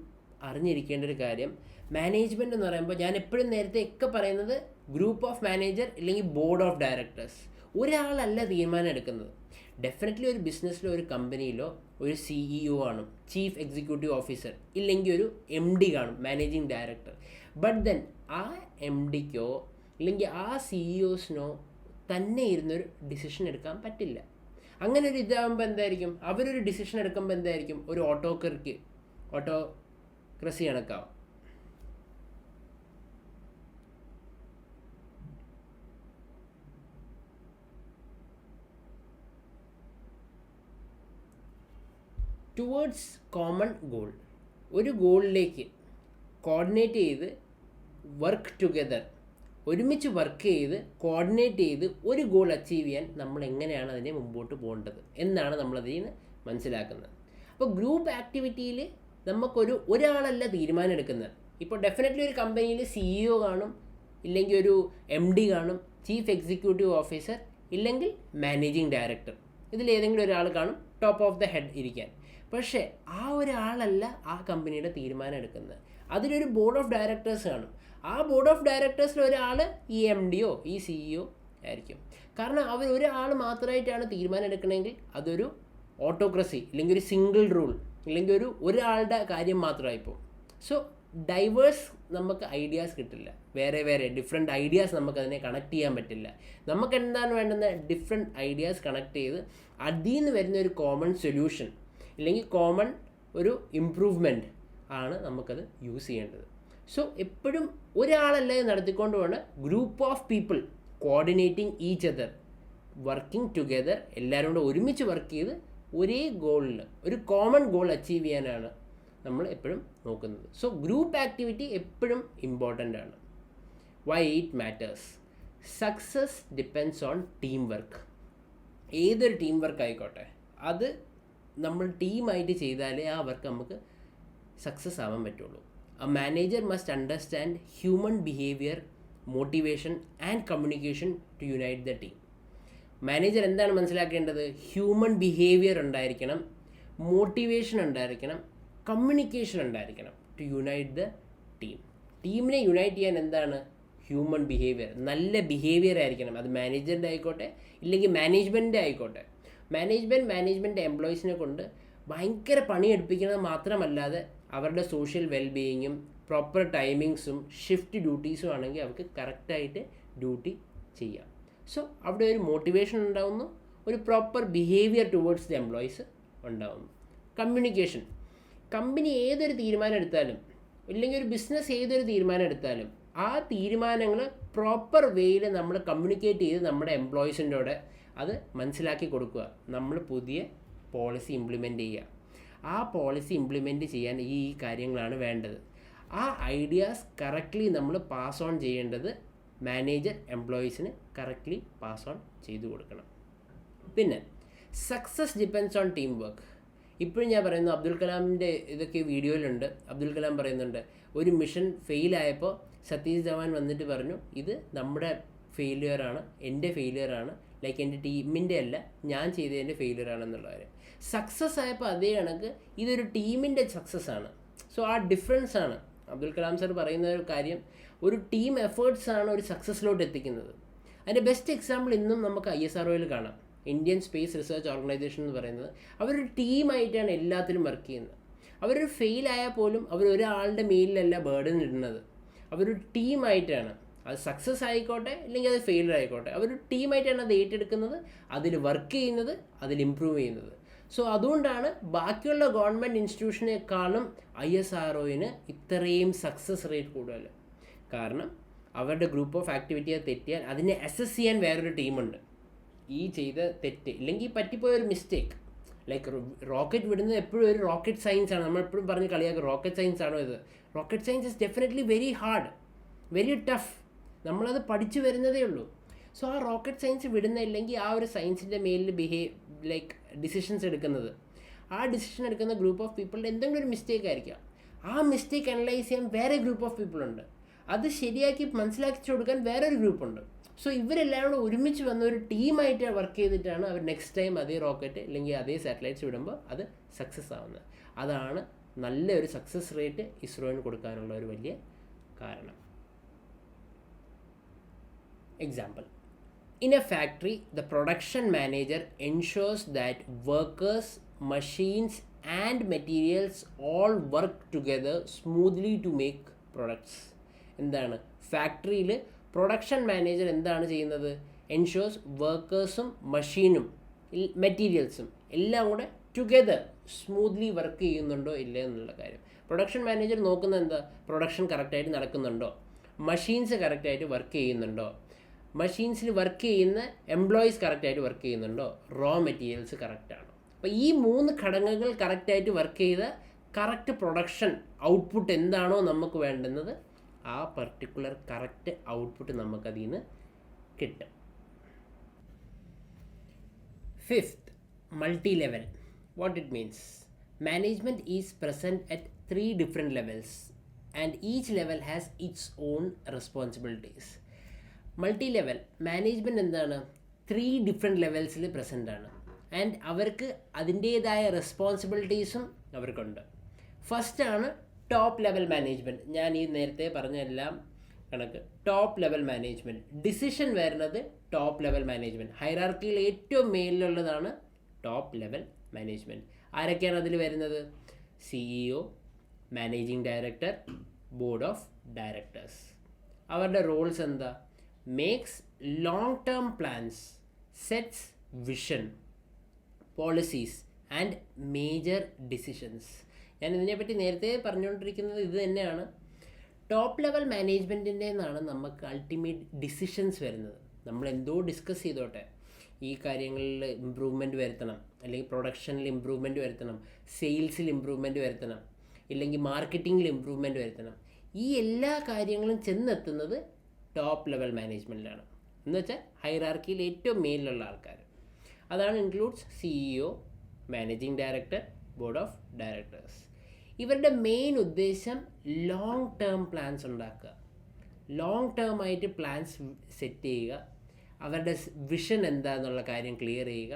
അറിഞ്ഞിരിക്കേണ്ട ഒരു കാര്യം, മാനേജ്മെൻറ്റ് എന്ന് പറയുമ്പോൾ ഞാൻ എപ്പോഴും നേരത്തെ ഒക്കെ പറയുന്നത് ഗ്രൂപ്പ് ഓഫ് മാനേജർ ഇല്ലെങ്കിൽ ബോർഡ് ഓഫ് ഡയറക്ടേഴ്സ്. ഒരാളല്ല തീരുമാനം എടുക്കുന്നത്. ഡെഫിനറ്റ്ലി ഒരു ബിസിനസ്സിലോ ഒരു കമ്പനിയിലോ ഒരു CEO ആണ്, ചീഫ് എക്സിക്യൂട്ടീവ് ഓഫീസർ, ഇല്ലെങ്കിൽ ഒരു MD കാണും, മാനേജിങ് ഡയറക്ടർ. ബട്ട് ദെൻ ആ MDക്കോ ഇല്ലെങ്കിൽ ആ CEOസിനോ തന്നെ ഇരുന്നൊരു ഡിസിഷൻ എടുക്കാൻ പറ്റില്ല. അങ്ങനെ ഒരു ഇതാകുമ്പോൾ എന്തായിരിക്കും, അവരൊരു ഡിസിഷൻ എടുക്കുമ്പോൾ എന്തായിരിക്കും, ഒരു ഓട്ടോക്രസി കണക്കാവും. ടുവേർഡ്സ് കോമൺ ഗോൾ, ഒരു ഗോളിലേക്ക് കോർഡിനേറ്റ് ചെയ്ത് വർക്ക് ടുഗെദർ, ഒരുമിച്ച് വർക്ക് ചെയ്ത് കോർഡിനേറ്റ് ചെയ്ത് ഒരു ഗോൾ അച്ചീവ് ചെയ്യാൻ നമ്മൾ എങ്ങനെയാണ് അതിനെ മുമ്പോട്ട് പോകേണ്ടത് എന്നാണ് നമ്മളതിൽ നിന്ന് മനസ്സിലാക്കുന്നത്. അപ്പോൾ ഗ്രൂപ്പ് ആക്ടിവിറ്റിയിൽ ഒരാളല്ല തീരുമാനം എടുക്കുന്നത്. ഇപ്പോൾ ഡെഫിനറ്റ്ലി ഒരു കമ്പനിയിൽ CEO കാണും, ഇല്ലെങ്കിൽ ഒരു MD കാണും, ചീഫ് എക്സിക്യൂട്ടീവ് ഓഫീസർ, ഇല്ലെങ്കിൽ മാനേജിങ് ഡയറക്ടർ. ഇതിലേതെങ്കിലും ഒരാൾ കാണും ടോപ്പ് ഓഫ് ദ ഹെഡ് ഇരിക്കാൻ. പക്ഷേ ആ ഒരാളല്ല ആ കമ്പനിയുടെ തീരുമാനം എടുക്കുന്നത്. അതിലൊരു ബോർഡ് ഓഫ് ഡയറക്ടേഴ്സ് കാണും. ആ ബോർഡ് ഓഫ് ഡയറക്ടേഴ്സിൽ ഒരാൾ ഈ MDയോ ഈ CEO ആയിരിക്കും. കാരണം അവർ ഒരാൾ മാത്രമായിട്ടാണ് തീരുമാനം എടുക്കണമെങ്കിൽ അതൊരു ഓട്ടോക്രസി, ഇല്ലെങ്കിൽ ഒരു സിംഗിൾ റൂൾ, ഇല്ലെങ്കിൽ ഒരാളുടെ കാര്യം മാത്രമായിപ്പോൾ. സോ ഡൈവേഴ്സ് നമുക്ക് ഐഡിയാസ് കിട്ടില്ല, വേറെ ഡിഫറെൻറ്റ് ഐഡിയാസ് നമുക്കതിനെ കണക്ട് ചെയ്യാൻ പറ്റില്ല. നമുക്ക് എന്താണ് വേണ്ടുന്നത്, ഡിഫറെൻറ്റ് ഐഡിയാസ് കണക്ട് ചെയ്ത് അതിൽ നിന്ന് വരുന്ന ഒരു കോമൺ സൊല്യൂഷൻ ഇല്ലെങ്കിൽ കോമൺ ഒരു ഇംപ്രൂവ്മെൻറ്റ് ആണ് നമുക്കത് യൂസ് ചെയ്യേണ്ടത്. സോ എപ്പോഴും ഒരാളല്ലേ നടത്തിക്കൊണ്ട് പോകണം, group of people coordinating each other, working together, എല്ലാവരും കൂടെ ഒരുമിച്ച് വർക്ക് ചെയ്ത് ഒരേ ഗോളിൽ ഒരു കോമൺ ഗോൾ അച്ചീവ് ചെയ്യാനാണ് നമ്മൾ എപ്പോഴും നോക്കുന്നത്. സോ ഗ്രൂപ്പ് ആക്ടിവിറ്റി എപ്പോഴും ഇമ്പോർട്ടൻ്റ് ആണ്. Y it matters? Success depends on team work. ഏതൊരു ടീം വർക്ക് ആയിക്കോട്ടെ, അത് നമ്മൾ ടീമായിട്ട് ചെയ്താലേ ആ വർക്ക് നമുക്ക് സക്സസ് ആവാൻ പറ്റുള്ളൂ. A manager must understand human behavior, motivation and communication to unite the team. Manager എന്താണ് മനസ്സിലാക്കേണ്ടത്? ഹ്യൂമൻ ബിഹേവിയർ ഉണ്ടായിരിക്കണം, മോട്ടിവേഷൻ ഉണ്ടായിരിക്കണം, കമ്മ്യൂണിക്കേഷൻ ഉണ്ടായിരിക്കണം ടു യുണൈറ്റ് ദ ടീം. ടീമിനെ യുണൈറ്റ് ചെയ്യാൻ എന്താണ്? ഹ്യൂമൻ ബിഹേവിയർ, നല്ല ബിഹേവിയർ ആയിരിക്കണം. അത് മാനേജറിൻ്റെ ആയിക്കോട്ടെ, ഇല്ലെങ്കിൽ മാനേജ്മെൻറ്റിൻ്റെ ആയിക്കോട്ടെ. മാനേജ്മെൻറ്റ് എംപ്ലോയീസിനെ കൊണ്ട് ഭയങ്കര പണിയെടുപ്പിക്കുന്നത് മാത്രമല്ലാതെ അവരുടെ സോഷ്യൽ വെൽബീയിങ്ങും പ്രോപ്പർ ടൈമിങ്സും ഷിഫ്റ്റ് ഡ്യൂട്ടീസും ആണെങ്കിൽ അവർക്ക് കറക്റ്റായിട്ട് ഡ്യൂട്ടി ചെയ്യാം. സോ അവിടെ ഒരു മോട്ടിവേഷൻ ഉണ്ടാവുന്നു, ഒരു proper behaviour towards the employees ഉണ്ടാവുന്നു. കമ്മ്യൂണിക്കേഷൻ, കമ്പനി ഏതൊരു തീരുമാനം എടുത്താലും ഇല്ലെങ്കിൽ ഒരു ബിസിനസ് ഏതൊരു തീരുമാനം എടുത്താലും ആ തീരുമാനങ്ങൾ പ്രോപ്പർ വേയിൽ നമ്മൾ കമ്മ്യൂണിക്കേറ്റ് ചെയ്ത് നമ്മുടെ എംപ്ലോയീസിൻ്റെ കൂടെ അത് മനസ്സിലാക്കി കൊടുക്കുക. നമ്മൾ പുതിയ പോളിസി ഇംപ്ലിമെൻറ്റ് ചെയ്യുക. ആ പോളിസി ഇംപ്ലിമെൻറ്റ് ചെയ്യാൻ ഈ കാര്യങ്ങളാണ് വേണ്ടത്. ആ ഐഡിയാസ് കറക്റ്റ്ലി നമ്മൾ പാസ് ഓൺ ചെയ്യേണ്ടത് മാനേജർ എംപ്ലോയീസിന് കറക്റ്റ്ലി പാസ് ഓൺ ചെയ്തു കൊടുക്കണം. പിന്നെ success depends on team work. ഇപ്പോഴും ഞാൻ പറയുന്നു, അബ്ദുൽ കലാമിൻ്റെ ഇതൊക്കെ വീഡിയോയിലുണ്ട്. അബ്ദുൽ കലാം പറയുന്നുണ്ട്, ഒരു മിഷൻ ഫെയിലായപ്പോൾ സതീഷ് ധവാൻ വന്നിട്ട് പറഞ്ഞു, ഇത് നമ്മുടെ ഫെയിലിയറാണ്, എൻ്റെ ഫെയിലിയറാണ്, ലൈക്ക് എൻ്റെ ടീമിൻ്റെ അല്ല, ഞാൻ ചെയ്തതിൻ്റെ ഫെയിലിയറാണെന്നുള്ള കാര്യം. സക്സസ് ആയപ്പോൾ അതേ കണക്ക് ഇതൊരു ടീമിൻ്റെ സക്സസ് ആണ്. സോ ആ ഡിഫറൻസ് ആണ് അബ്ദുൽ കലാം സർ പറയുന്ന ഒരു കാര്യം. ഒരു ടീം എഫേർട്സ് ആണ് ഒരു സക്സസ്സിലോട്ട് എത്തിക്കുന്നത്. അതിൻ്റെ ബെസ്റ്റ് എക്സാമ്പിൾ ഇന്നും നമുക്ക് ISROയിൽ കാണാം. ഇന്ത്യൻ സ്പേസ് റിസർച്ച് ഓർഗനൈസേഷൻ എന്ന് പറയുന്നത് അവരൊരു ടീമായിട്ടാണ് എല്ലാത്തിലും വർക്ക് ചെയ്യുന്നത്. അവരൊരു ഫെയിലായാൽ പോലും അവരൊരാളുടെ മേലിലല്ല ബേർഡൻ ഇടുന്നത്, അവരൊരു ടീമായിട്ടാണ്. അത് സക്സസ് ആയിക്കോട്ടെ ഇല്ലെങ്കിൽ അത് ഫെയിലർ ആയിക്കോട്ടെ, അവരൊരു ടീമായിട്ടാണ് അത് ഏറ്റെടുക്കുന്നത്, അതിൽ വർക്ക് ചെയ്യുന്നത്, അതിൽ ഇമ്പ്രൂവ് ചെയ്യുന്നത്. സോ അതുകൊണ്ടാണ് ബാക്കിയുള്ള ഗവൺമെൻറ് ഇൻസ്റ്റിറ്റ്യൂഷനേക്കാളും ISROന് ഇത്രയും സക്സസ് റേറ്റ് കൂടുതൽ. കാരണം അവരുടെ ഗ്രൂപ്പ് ഓഫ് ആക്ടിവിറ്റി അത് തെറ്റിയാൽ അതിനെ അസസ് ചെയ്യാൻ വേറൊരു ടീമുണ്ട്. ഈ ചെയ്ത തെറ്റ് ഇല്ലെങ്കിൽ പറ്റിപ്പോയ ഒരു മിസ്റ്റേക്ക്, ലൈക്ക് റോക്കറ്റ് വിടുന്നത് എപ്പോഴും ഒരു റോക്കറ്റ് സയൻസ് ആണ്. നമ്മൾ എപ്പോഴും പറഞ്ഞ് കളിയാക്കുക റോക്കറ്റ് സയൻസ് ആണോ ഇത്? Rocket science is definitely very hard, very tough. നമ്മളത് പഠിച്ചു വരുന്നതേ ഉള്ളൂ. സോ ആ റോക്കറ്റ് സയൻസ് വിടുന്നില്ലെങ്കിൽ ആ ഒരു സയൻസിൻ്റെ മേലിൽ ലൈക്ക് ഡിസിഷൻസ് എടുക്കുന്നത്, ആ ഡിസിഷൻ എടുക്കുന്ന ഗ്രൂപ്പ് ഓഫ് പീപ്പിളിൻ്റെ എന്തെങ്കിലും ഒരു മിസ്റ്റേക്ക് ആയിരിക്കാം. ആ മിസ്റ്റേക്ക് അനലൈസ് ചെയ്യാൻ വേറെ ഗ്രൂപ്പ് ഓഫ് പീപ്പിളുണ്ട്, അത് ശരിയാക്കി മനസ്സിലാക്കി കൊടുക്കാൻ വേറൊരു ഗ്രൂപ്പുണ്ട്. സോ ഇവരെല്ലാം കൂടെ ഒരുമിച്ച് വന്ന ഒരു ടീമായിട്ട് വർക്ക് ചെയ്തിട്ടാണ് അവർ നെക്സ്റ്റ് ടൈം അതേ റോക്കറ്റ് അല്ലെങ്കിൽ അതേ സാറ്റലൈറ്റ്സ് വിടുമ്പോൾ അത് സക്സസ് ആവുന്നത്. അതാണ് നല്ലൊരു സക്സസ് റേറ്റ് ഇസ്രോന് കൊടുക്കാനുള്ള ഒരു വലിയ കാരണം. Example, in a factory the production manager ensures that workers, machines and materials all work together smoothly to make products. എന്താണ് ഫാക്ടറിയിൽ പ്രൊഡക്ഷൻ മാനേജർ എന്താണ് ചെയ്യുന്നത്? എൻഷുവേഴ്സ് വർക്കേഴ്സും മഷീനും മെറ്റീരിയൽസും എല്ലാം കൂടെ ടുഗെദർ സ്മൂത്ത്ലി വർക്ക് ചെയ്യുന്നുണ്ടോ ഇല്ലേ എന്നുള്ള കാര്യം. പ്രൊഡക്ഷൻ മാനേജർ നോക്കുന്നത് എന്താ? പ്രൊഡക്ഷൻ കറക്റ്റായിട്ട് നടക്കുന്നുണ്ടോ, മഷീൻസ് കറക്റ്റായിട്ട് വർക്ക് ചെയ്യുന്നുണ്ടോ, മഷീൻസിൽ വർക്ക് ചെയ്യുന്ന എംപ്ലോയീസ് കറക്റ്റായിട്ട് വർക്ക് ചെയ്യുന്നുണ്ടോ, റോ മെറ്റീരിയൽസ് കറക്റ്റാണോ. അപ്പോൾ ഈ 3 ഘടകങ്ങൾ കറക്റ്റായിട്ട് വർക്ക് ചെയ്ത കറക്റ്റ് പ്രൊഡക്ഷൻ ഔട്ട്പുട്ട് എന്താണോ നമുക്ക് വേണ്ടുന്നത്, ആ പർട്ടിക്കുലർ കറക്റ്റ് ഔട്ട്പുട്ട് നമുക്കതിൽ നിന്ന് കിട്ടും. Fifth, multi level. What it means? Management is present at 3 different levels and each level has its own responsibilities. Multi level management എന്താണ്? 3 different ലെവൽസിൽ പ്രസൻ്റ് ആണ് ആൻഡ് അവർക്ക് അതിൻ്റേതായ റെസ്പോൺസിബിലിറ്റീസും അവർക്കുണ്ട്. ഫസ്റ്റാണ് ടോപ്പ് ലെവൽ മാനേജ്മെൻറ്റ്. ഞാൻ ഈ നേരത്തെ പറഞ്ഞ എല്ലാം കണക്ക് ടോപ്പ് ലെവൽ മാനേജ്മെൻറ്റ്. ഡിസിഷൻ വരുന്നത് ടോപ്പ് ലെവൽ മാനേജ്മെൻറ്റ്. ഹൈറാർക്കിയിൽ ഏറ്റവും മേലിലുള്ളതാണ് ടോപ്പ് ലെവൽ മാനേജ്മെൻറ്റ്. ആരൊക്കെയാണ് അതിൽ വരുന്നത്? CEO, managing director, board of directors. അവരുടെ റോൾസ് എന്താ? Makes long term plans, sets vision, policies and major decisions. ഞാൻ ഇതിനെപ്പറ്റി നേരത്തെ പറഞ്ഞുകൊണ്ടിരിക്കുന്നത് ഇത് തന്നെയാണ്. ടോപ്പ് ലെവൽ മാനേജ്മെൻറ്റിൻ്റെ നിന്നാണ് നമുക്ക് അൾട്ടിമേറ്റ് ഡിസിഷൻസ് വരുന്നത്. നമ്മൾ എന്തോ ഡിസ്കസ് ചെയ്തോട്ടെ, ഈ കാര്യങ്ങളിൽ ഇമ്പ്രൂവ്മെൻറ്റ് വരുത്തണം, അല്ലെങ്കിൽ പ്രൊഡക്ഷനിൽ ഇമ്പ്രൂവ്മെൻറ്റ് വരുത്തണം, സെയിൽസിൽ ഇമ്പ്രൂവ്മെൻറ്റ് വരുത്തണം, ഇല്ലെങ്കിൽ മാർക്കറ്റിങ്ങിൽ ഇമ്പ്രൂവ്മെൻറ്റ് വരുത്തണം. ഈ എല്ലാ കാര്യങ്ങളും ചെന്നെത്തുന്നത് ടോപ്പ് ലെവൽ മാനേജ്മെൻറ്റിലാണ്. എന്ന് വെച്ചാൽ ഹൈറാർക്കിയിൽ ഏറ്റവും മേലിലുള്ള ആൾക്കാർ. അതാണ് includes CEO, managing director, board of directors. ഇവരുടെ മെയിൻ ഉദ്ദേശം ലോങ് ടേം പ്ലാൻസ് ഉണ്ടാക്കുക, ലോങ് ടേം ആയിട്ട് പ്ലാൻസ് സെറ്റ് ചെയ്യുക, അവരുടെ വിഷൻ എന്താണെന്നുള്ള കാര്യം ക്ലിയർ ചെയ്യുക.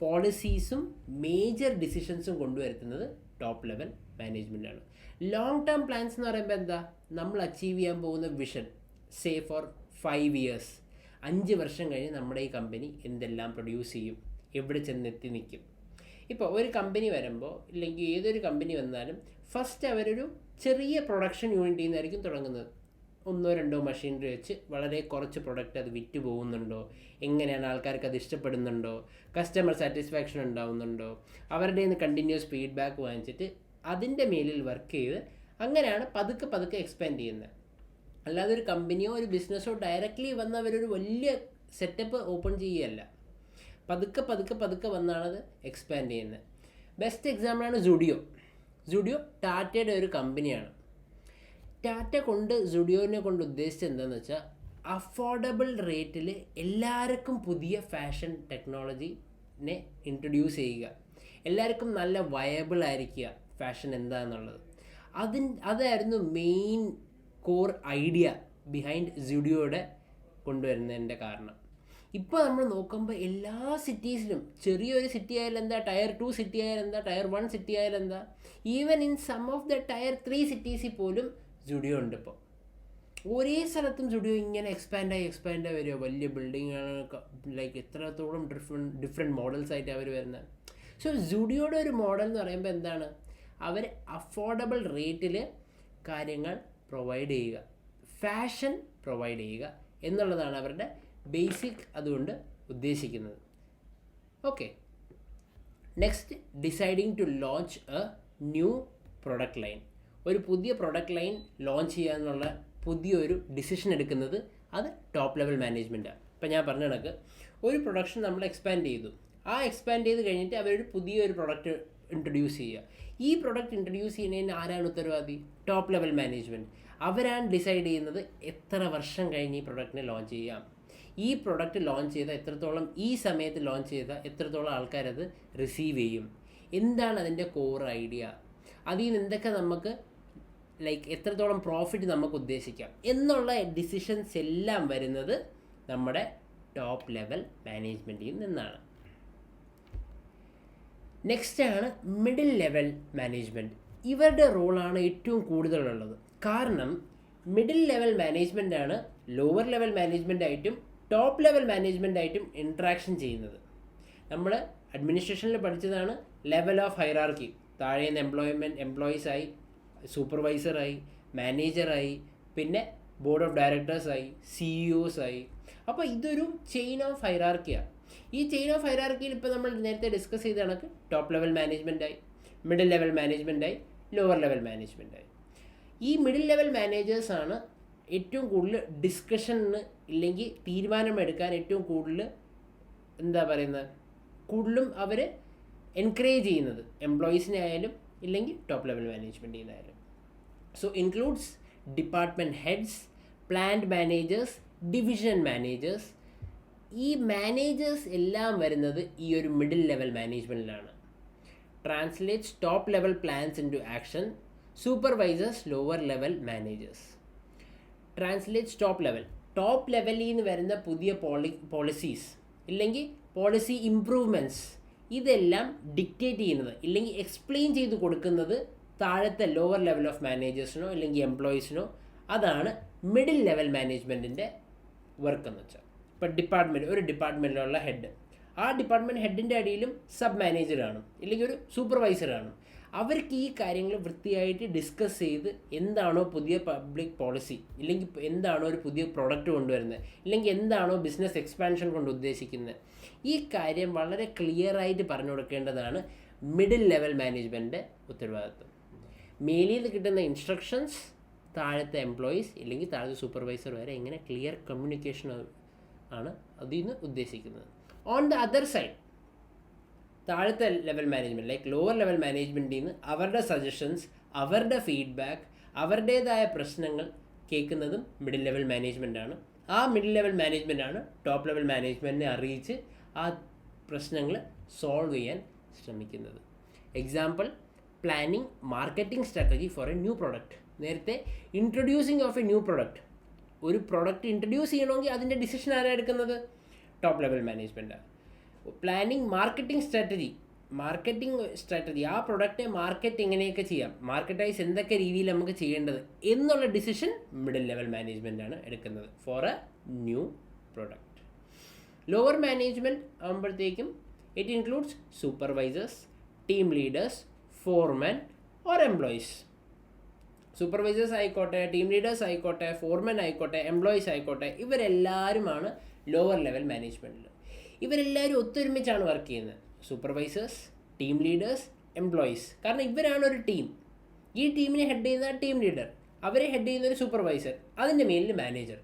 പോളിസീസും മേജർ ഡിസിഷൻസും കൊണ്ടുവരുത്തുന്നത് ടോപ്പ് ലെവൽ മാനേജ്മെൻറ്റാണ്. ലോങ് ടേം പ്ലാൻസ് എന്ന് പറയുമ്പോൾ എന്താ, നമ്മൾ അച്ചീവ് ചെയ്യാൻ പോകുന്ന വിഷൻ, സേ ഫോർ 5 years, 5 വർഷം കഴിഞ്ഞ് നമ്മുടെ ഈ കമ്പനി എന്തെല്ലാം പ്രൊഡ്യൂസ് ചെയ്യും, എവിടെ ചെന്നെത്തി നിൽക്കും. ഇപ്പോൾ ഒരു കമ്പനി വരുമ്പോൾ, ഇല്ലെങ്കിൽ ഏതൊരു കമ്പനി വന്നാലും ഫസ്റ്റ് അവരൊരു ചെറിയ പ്രൊഡക്ഷൻ യൂണിറ്റിൽ നിന്നായിരിക്കും തുടങ്ങുന്നത്. 1-2 മെഷീനറി വെച്ച് വളരെ കുറച്ച് പ്രൊഡക്റ്റ് അത് വിറ്റ് പോകുന്നുണ്ടോ, എങ്ങനെയാണ്, ആൾക്കാർക്ക് അത് ഇഷ്ടപ്പെടുന്നുണ്ടോ, കസ്റ്റമർ സാറ്റിസ്ഫാക്ഷൻ ഉണ്ടാവുന്നുണ്ടോ, അവരുടെ നിന്ന് കണ്ടിന്യൂസ് ഫീഡ്ബാക്ക് വാങ്ങിച്ചിട്ട് അതിൻ്റെ മേലിൽ വർക്ക് ചെയ്ത് അങ്ങനെയാണ് പതുക്കെ പതുക്കെ എക്സ്പാൻഡ് ചെയ്യുന്നത്. അല്ലാതെ ഒരു കമ്പനിയോ ഒരു ബിസിനസ്സോ ഡയറക്റ്റ്ലി വന്ന് അവരൊരു വലിയ സെറ്റപ്പ് ഓപ്പൺ ചെയ്യുകയല്ല. പതുക്കെ പതുക്കെ പതുക്കെ വന്നാണത് എക്സ്പാൻഡ് ചെയ്യുന്നത്. ബെസ്റ്റ് എക്സാമ്പിളാണ് സുഡിയോ. സുഡിയോ ടാറ്റയുടെ ഒരു കമ്പനിയാണ്. ടാറ്റ കൊണ്ട് സുഡിയോനെ കൊണ്ട് ഉദ്ദേശിച്ചത് എന്താണെന്ന് വെച്ചാൽ, അഫോർഡബിൾ റേറ്റിൽ എല്ലാവർക്കും പുതിയ ഫാഷൻ ടെക്നോളജിനെ ഇൻട്രൊഡ്യൂസ് ചെയ്യുക, എല്ലാവർക്കും നല്ല വയബിൾ ആയിരിക്കുക ഫാഷൻ എന്താണെന്നുള്ളത്. അതായിരുന്നു മെയിൻ കോർ ഐഡിയ ബിഹൈൻഡ് സുഡിയോയുടെ കൊണ്ടുവരുന്നതിൻ്റെ കാരണം. ഇപ്പോൾ നമ്മൾ നോക്കുമ്പോൾ എല്ലാ സിറ്റീസിലും, ചെറിയൊരു സിറ്റി ആയാലും എന്താ, Tier 2 സിറ്റി ആയാലും എന്താ, Tier 1 സിറ്റി ആയാലും എന്താ, even in some of the Tier 3 സിറ്റീസിൽ പോലും സുഡിയോ ഉണ്ട്. ഇപ്പോൾ ഒരേ സ്ഥലത്തും സുഡിയോ ഇങ്ങനെ എക്സ്പാൻഡായി വരിക. വലിയ ബിൽഡിങ്ങാണ്, ലൈക്ക് എത്രത്തോളം ഡിഫറെൻറ്റ് മോഡൽസ് ആയിട്ട് അവർ വരുന്നത്. സോ സുഡിയോയുടെ ഒരു മോഡൽ എന്ന് പറയുമ്പോൾ എന്താണ്, അവർ അഫോർഡബിൾ റേറ്റിൽ കാര്യങ്ങൾ പ്രൊവൈഡ് ചെയ്യുക, ഫാഷൻ പ്രൊവൈഡ് ചെയ്യുക എന്നുള്ളതാണ് അവരുടെ ബേസിക് അതുകൊണ്ട് ഉദ്ദേശിക്കുന്നത്. Okay, next, deciding to launch a new product line. ഒരു പുതിയ പ്രൊഡക്റ്റ് ലൈൻ ലോഞ്ച് ചെയ്യാനുള്ള പുതിയൊരു ഡിസിഷൻ എടുക്കുന്നത് അത് ടോപ്പ് ലെവൽ മാനേജ്മെൻറ്റാണ്. ഇപ്പം ഞാൻ പറഞ്ഞ കണക്ക് ഒരു പ്രൊഡക്ഷൻ നമ്മൾ എക്സ്പാൻഡ് ചെയ്തു, ആ എക്സ്പാൻഡ് ചെയ്ത് കഴിഞ്ഞിട്ട് അവരൊരു പുതിയൊരു പ്രൊഡക്റ്റ് ഇൻട്രൊഡ്യൂസ് ചെയ്യുക. ഈ പ്രൊഡക്റ്റ് ഇൻട്രൊഡ്യൂസ് ചെയ്യുന്നതിന് ആരാണ് ഉത്തരവാദി? Top level management. അവരാണ് ഡിസൈഡ് ചെയ്യുന്നത് എത്ര വർഷം കഴിഞ്ഞ് ഈ പ്രൊഡക്റ്റിനെ ലോഞ്ച് ചെയ്യാം, ഈ പ്രൊഡക്റ്റ് ലോഞ്ച് ചെയ്താൽ എത്രത്തോളം, ഈ സമയത്ത് ലോഞ്ച് ചെയ്താൽ എത്രത്തോളം ആൾക്കാരത് റിസീവ് ചെയ്യും, എന്താണ് അതിൻ്റെ കോർ ഐഡിയ, അതിൽ നിന്ന് എന്തൊക്കെ നമുക്ക് ലൈക്ക് എത്രത്തോളം പ്രോഫിറ്റ് നമുക്ക് ഉദ്ദേശിക്കാം എന്നുള്ള ഡിസിഷൻസ് എല്ലാം വരുന്നത് നമ്മുടെ ടോപ്പ് ലെവൽ മാനേജ്മെൻറ്റിൽ നിന്നാണ്. നെക്സ്റ്റാണ് മിഡിൽ ലെവൽ മാനേജ്മെൻറ്റ്. ഇവരുടെ റോളാണ് ഏറ്റവും കൂടുതലുള്ളത്. കാരണം മിഡിൽ ലെവൽ മാനേജ്മെൻറ്റാണ് ലോവർ ലെവൽ മാനേജ്മെൻറ്റായിട്ടും ടോപ്പ് ലെവൽ മാനേജ്മെൻറ്റായിട്ടും ഇൻട്രാക്ഷൻ ചെയ്യുന്നത്. നമ്മൾ അഡ്മിനിസ്ട്രേഷനിൽ പഠിച്ചതാണ് ലെവൽ ഓഫ് ഹൈറാർക്കി. താഴെ നിന്ന് എംപ്ലോയീസായി, സൂപ്പർവൈസറായി, മാനേജറായി, പിന്നെ ബോർഡ് ഓഫ് ഡയറക്ടേഴ്സായി, CEOs ആയി. അപ്പോൾ ഇതൊരു ചെയിൻ ഓഫ് ഹൈറാർക്കിയാണ്. ഈ ചെയിൻ ഓഫ് ഹൈറാർക്കിയിൽ ഇപ്പോൾ നമ്മൾ നേരത്തെ ഡിസ്കസ് ചെയ്ത കണക്ക് ടോപ്പ് ലെവൽ മാനേജ്മെൻറ്റായി, മിഡിൽ ലെവൽ മാനേജ്മെൻറ്റായി, ലോവർ ലെവൽ മാനേജ്മെൻറ്റായി. ഈ മിഡിൽ ലെവൽ മാനേജേഴ്സാണ് ഏറ്റവും കൂടുതൽ ഡിസ്കഷന് ഇല്ലെങ്കിൽ തീരുമാനമെടുക്കാൻ ഏറ്റവും കൂടുതൽ കൂടുതലും അവർ എൻകറേജ് ചെയ്യുന്നത് എംപ്ലോയീസിനെ ആയാലും ഇല്ലെങ്കിൽ ടോപ്പ് ലെവൽ മാനേജ്മെൻറ്റിൽ നിന്നായാലും. So includes department heads, plant managers, division managers. ഈ മാനേജേഴ്സ് എല്ലാം വരുന്നത് ഈ ഒരു മിഡിൽ ലെവൽ മാനേജ്മെൻറ്റിലാണ്. Translates top level plans in to action, supervisors lower level managers. Translates top ലെവലിൽ നിന്ന് വരുന്ന പുതിയ പോളിസീസ് ഇല്ലെങ്കിൽ പോളിസി ഇംപ്രൂവ്മെൻറ്റ്സ് ഇതെല്ലാം ഡിക്റ്റേറ്റ് ചെയ്യുന്നത് ഇല്ലെങ്കിൽ എക്സ്പ്ലെയിൻ ചെയ്ത് കൊടുക്കുന്നത് താഴത്തെ ലോവർ ലെവൽ ഓഫ് മാനേജേഴ്സിനോ അല്ലെങ്കിൽ എംപ്ലോയീസിനോ. അതാണ് മിഡിൽ ലെവൽ മാനേജ്മെൻറ്റിൻ്റെ വർക്ക് എന്ന് വെച്ചാൽ. ഇപ്പോൾ ഒരു ഡിപ്പാർട്ട്മെൻറ്റിലുള്ള ഹെഡ്, ആ ഡിപ്പാർട്ട്മെൻറ്റ് ഹെഡിൻ്റെ അടിയിലും സബ് മാനേജർ കാണും ഇല്ലെങ്കിൽ ഒരു സൂപ്പർവൈസർ കാണും. അവർക്ക് ഈ കാര്യങ്ങൾ വൃത്തിയായിട്ട് ഡിസ്കസ് ചെയ്ത് എന്താണോ പുതിയ പബ്ലിക് പോളിസി ഇല്ലെങ്കിൽ എന്താണോ ഒരു പുതിയ പ്രോഡക്റ്റ് കൊണ്ടുവരുന്നത് ഇല്ലെങ്കിൽ എന്താണോ ബിസിനസ് എക്സ്പാൻഷൻ കൊണ്ട് ഉദ്ദേശിക്കുന്നത്, ഈ കാര്യം വളരെ ക്ലിയറായിട്ട് പറഞ്ഞു കൊടുക്കേണ്ടതാണ് മിഡിൽ ലെവൽ മാനേജ്മെൻറ്റിൻ്റെ ഉത്തരവാദിത്വം. മേലിൽ നിന്ന് കിട്ടുന്ന ഇൻസ്ട്രക്ഷൻസ് താഴത്തെ എംപ്ലോയീസ് ഇല്ലെങ്കിൽ താഴത്തെ സൂപ്പർവൈസർ വരെ എങ്ങനെ ക്ലിയർ കമ്മ്യൂണിക്കേഷൻ ആണ് അതിൽ നിന്ന് ഉദ്ദേശിക്കുന്നത്. ഓൺ ദ അതർ സൈഡ് താഴത്തെ level management like lower level മാനേജ്മെൻറ്റിൽ നിന്ന് അവരുടെ സജഷൻസ്, അവരുടെ ഫീഡ്ബാക്ക്, അവരുടേതായ പ്രശ്നങ്ങൾ കേൾക്കുന്നതും മിഡിൽ ലെവൽ മാനേജ്മെൻറ്റാണ്. ആ മിഡിൽ ലെവൽ മാനേജ്മെൻറ്റാണ് ടോപ്പ് ലെവൽ മാനേജ്മെൻറ്റിനെ അറിയിച്ച് ആ പ്രശ്നങ്ങൾ സോൾവ് ചെയ്യാൻ ശ്രമിക്കുന്നത്. Example, planning marketing strategy for a new product. നേരത്തെ introducing of a new product, ഒരു പ്രൊഡക്റ്റ് ഇൻട്രൊഡ്യൂസ് ചെയ്യണമെങ്കിൽ അതിൻ്റെ ഡിസിഷൻ ആരാണ് എടുക്കുന്നത്? Top level management. Planning marketing strategy, ആ പ്രൊഡക്റ്റ് മാർക്കറ്റ് എങ്ങനെയൊക്കെ ചെയ്യാം, മാർക്കറ്റൈസ് എന്തൊക്കെ രീതിയിൽ നമുക്ക് ചെയ്യേണ്ടത് എന്നുള്ള ഡിസിഷൻ മിഡിൽ ലെവൽ മാനേജ്മെൻ്റ് ആണ് എടുക്കുന്നത് for a new product. Lower management ആകുമ്പോഴത്തേക്കും it includes supervisors, team leaders, foreman or employees. Supervisors ആയിക്കോട്ടെ, ടീം ലീഡേഴ്സ് ആയിക്കോട്ടെ, ഫോർമാൻ ആയിക്കോട്ടെ, എംപ്ലോയീസ് ആയിക്കോട്ടെ, ഇവരെല്ലാവരുമാണ് ലോവർ ലെവൽ മാനേജ്മെൻറ്റിൽ. ഇവരെല്ലാവരും ഒത്തൊരുമിച്ചാണ് വർക്ക് ചെയ്യുന്നത്. Supervisors, team leaders, employees. കാരണം ഇവരാണ് ഒരു ടീം. ഈ ടീമിനെ ഹെഡ് ചെയ്യുന്ന ടീം ലീഡർ, അവരെ ഹെഡ് ചെയ്യുന്ന ഒരു സൂപ്പർവൈസർ, അതിൻ്റെ മേലിൽ മാനേജർ.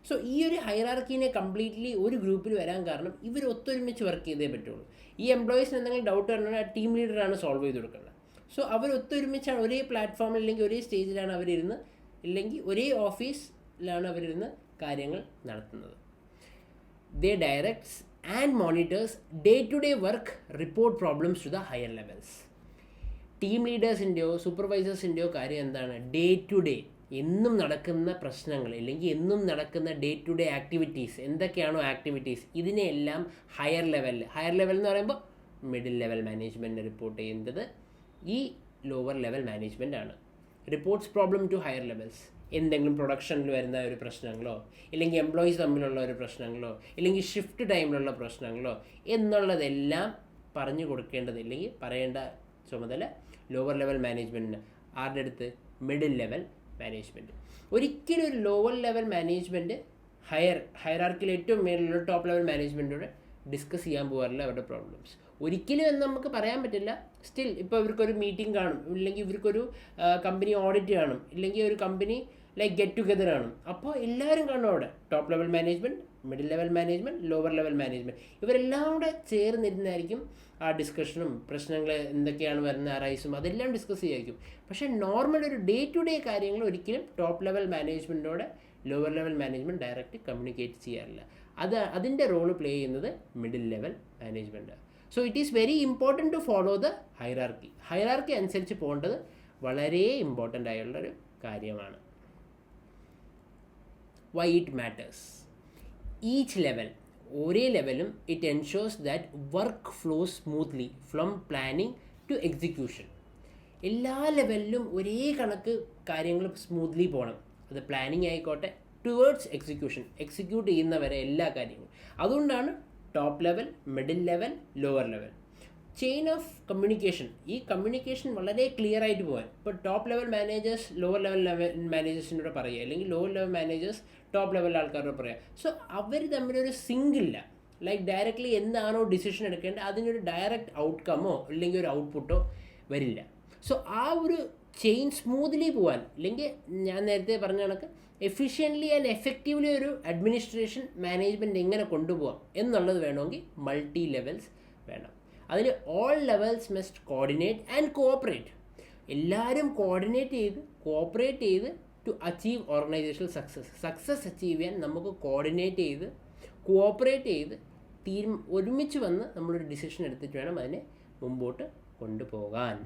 സോ ഈ ഒരു ഹൈറാർക്കീനെ കംപ്ലീറ്റ്ലി ഒരു ഗ്രൂപ്പിൽ വരാൻ കാരണം ഇവർ ഒത്തൊരുമിച്ച് വർക്ക് ചെയ്തേ പറ്റുള്ളൂ. ഈ എംപ്ലോയീസിന് എന്തെങ്കിലും ഡൗട്ട് വരണമെങ്കിൽ ടീം ലീഡറാണ് സോൾവ് ചെയ്ത് കൊടുക്കുന്നത്. സോ അവർ ഒത്തൊരുമിച്ചാണ്, ഒരേ പ്ലാറ്റ്ഫോമിൽ അല്ലെങ്കിൽ ഒരേ സ്റ്റേജിലാണ് അവരിരുന്ന്, ഇല്ലെങ്കിൽ ഒരേ ഓഫീസിലാണ് അവരിരുന്ന് കാര്യങ്ങൾ നടത്തുന്നത്. They directs and monitors day to day work, report problems to the higher levels. Team ലീഡേഴ്സിൻ്റെയോ സൂപ്പർവൈസേഴ്സിൻ്റെയോ കാര്യം എന്താണ്? ഡേ ടു ഡേ എന്നും നടക്കുന്ന പ്രശ്നങ്ങൾ, അല്ലെങ്കിൽ എന്നും നടക്കുന്ന ഡേ ടു ഡേ ആക്ടിവിറ്റീസ്, എന്തൊക്കെയാണോ ആക്ടിവിറ്റീസ്, ഇതിനെയെല്ലാം ഹയർ ലെവൽ എന്ന് പറയുമ്പോൾ മിഡിൽ ലെവൽ മാനേജ്മെൻറ്റ് റിപ്പോർട്ട് ചെയ്യുന്നത് ഈ ലോവർ ലെവൽ മാനേജ്മെൻ്റ് ആണ്. Reports problem to higher levels, എന്തെങ്കിലും പ്രൊഡക്ഷനിൽ വരുന്ന ഒരു പ്രശ്നങ്ങളോ, ഇല്ലെങ്കിൽ എംപ്ലോയീസ് തമ്മിലുള്ള ഒരു പ്രശ്നങ്ങളോ, ഇല്ലെങ്കിൽ ഷിഫ്റ്റ് ടൈമിലുള്ള പ്രശ്നങ്ങളോ എന്നുള്ളതെല്ലാം പറഞ്ഞു കൊടുക്കേണ്ടത്, ഇല്ലെങ്കിൽ പറയേണ്ട ചുമതല ലോവർ ലെവൽ മാനേജ്മെൻറ്റിന്. ആരുടെ അടുത്ത്? Middle level management. ഒരിക്കലും ഒരു ലോവർ ലെവൽ മാനേജ്മെൻറ്റ് ഹയറാർക്കിയിൽ ഏറ്റവും മേലുള്ള ടോപ്പ് ലെവൽ മാനേജ്മെൻറ്റോട് ഡിസ്കസ് ചെയ്യാൻ പോകാറില്ല അവരുടെ പ്രോബ്ലംസ്. ഒരിക്കലും എന്ന് നമുക്ക് പറയാൻ പറ്റില്ല. സ്റ്റിൽ ഇപ്പോൾ ഇവർക്കൊരു മീറ്റിംഗ് കാണും, ഇല്ലെങ്കിൽ ഇവർക്കൊരു കമ്പനി ഓഡിറ്റ് കാണും, ഇല്ലെങ്കിൽ ഒരു കമ്പനി ലൈക്ക് ഗെറ്റ് ടുഗെദർ കാണും. അപ്പോൾ എല്ലാവരും കാണും അവിടെ. Top level management, middle level management, lower level management, ഇവരെല്ലാം കൂടെ ചേർന്നിരുന്നായിരിക്കും ആ ഡിസ്കഷനും പ്രശ്നങ്ങൾ എന്തൊക്കെയാണ് വരുന്ന അറൈസും അതെല്ലാം ഡിസ്കസ് ചെയ്യായിരിക്കും. പക്ഷേ നോർമൽ ഒരു ഡേ ടു ഡേ കാര്യങ്ങൾ ഒരിക്കലും ടോപ്പ് ലെവൽ മാനേജ്മെൻറ്റോടെ lower level management direct communicate ചെയ്യാറില്ല. അതിൻ്റെ റോള് പ്ലേ ചെയ്യുന്നത് middle level management. So it is very important to follow the hierarchy അനുസരിച്ച് പോകേണ്ടത് വളരെ ഇമ്പോർട്ടൻ്റ് ആയുള്ളൊരു കാര്യമാണ്. Why it matters? Each level, ഒരേ ലെവലും it ensures that work flows smoothly from planning to execution. എല്ലാ ലെവലിലും ഒരേ കണക്ക് കാര്യങ്ങൾ സ്മൂത്ത്ലി പോകണം. അത് പ്ലാനിങ് ആയിക്കോട്ടെ ടുവേർഡ്സ് എക്സിക്യൂട്ട് ചെയ്യുന്നവരെ എല്ലാ കാര്യങ്ങളും. അതുകൊണ്ടാണ് top level, middle level, lower level. Chain of communication, ഈ കമ്മ്യൂണിക്കേഷൻ വളരെ ക്ലിയർ ആയിട്ട് പോകാൻ. ഇപ്പോൾ top level managers lower level മാനേജേഴ്സിനോട് പറയുക, അല്ലെങ്കിൽ lower level managers top level ആൾക്കാരോട് പറയുക. സോ അവർ തമ്മിലൊരു സിങ്ക് ഇല്ല. ലൈക്ക് ഡയറക്റ്റ്ലി എന്താണോ ഡിസിഷൻ എടുക്കേണ്ടത് അതിനൊരു ഡയറക്റ്റ് ഔട്ട്കമ്മോ അല്ലെങ്കിൽ ഒരു ഔട്ട്പുട്ടോ വരില്ല. സോ ആ ഒരു ചെയിൻ സ്മൂത്ത്ലി പോകാൻ, അല്ലെങ്കിൽ ഞാൻ നേരത്തെ പറഞ്ഞ കണക്ക് എഫിഷ്യൻ്റ്ലി ആൻഡ് എഫക്റ്റീവ്ലി ഒരു അഡ്മിനിസ്ട്രേഷൻ മാനേജ്മെൻറ്റ് എങ്ങനെ കൊണ്ടുപോകാം എന്നുള്ളത് വേണമെങ്കിൽ മൾട്ടി ലെവൽസ് വേണം. അതിന് all levels must coordinate and cooperate. എല്ലാവരും കോഓപ്പറേറ്റ് ചെയ്ത് to achieve organisational success achieve ചെയ്യാൻ നമുക്ക് കോർഡിനേറ്റ് ചെയ്ത് കോഓപ്പറേറ്റ് ചെയ്ത് ഒരുമിച്ച് വന്ന് നമ്മളൊരു ഡിസിഷൻ എടുത്തിട്ട് വേണം അതിനെ മുമ്പോട്ട് കൊണ്ടുപോകാൻ.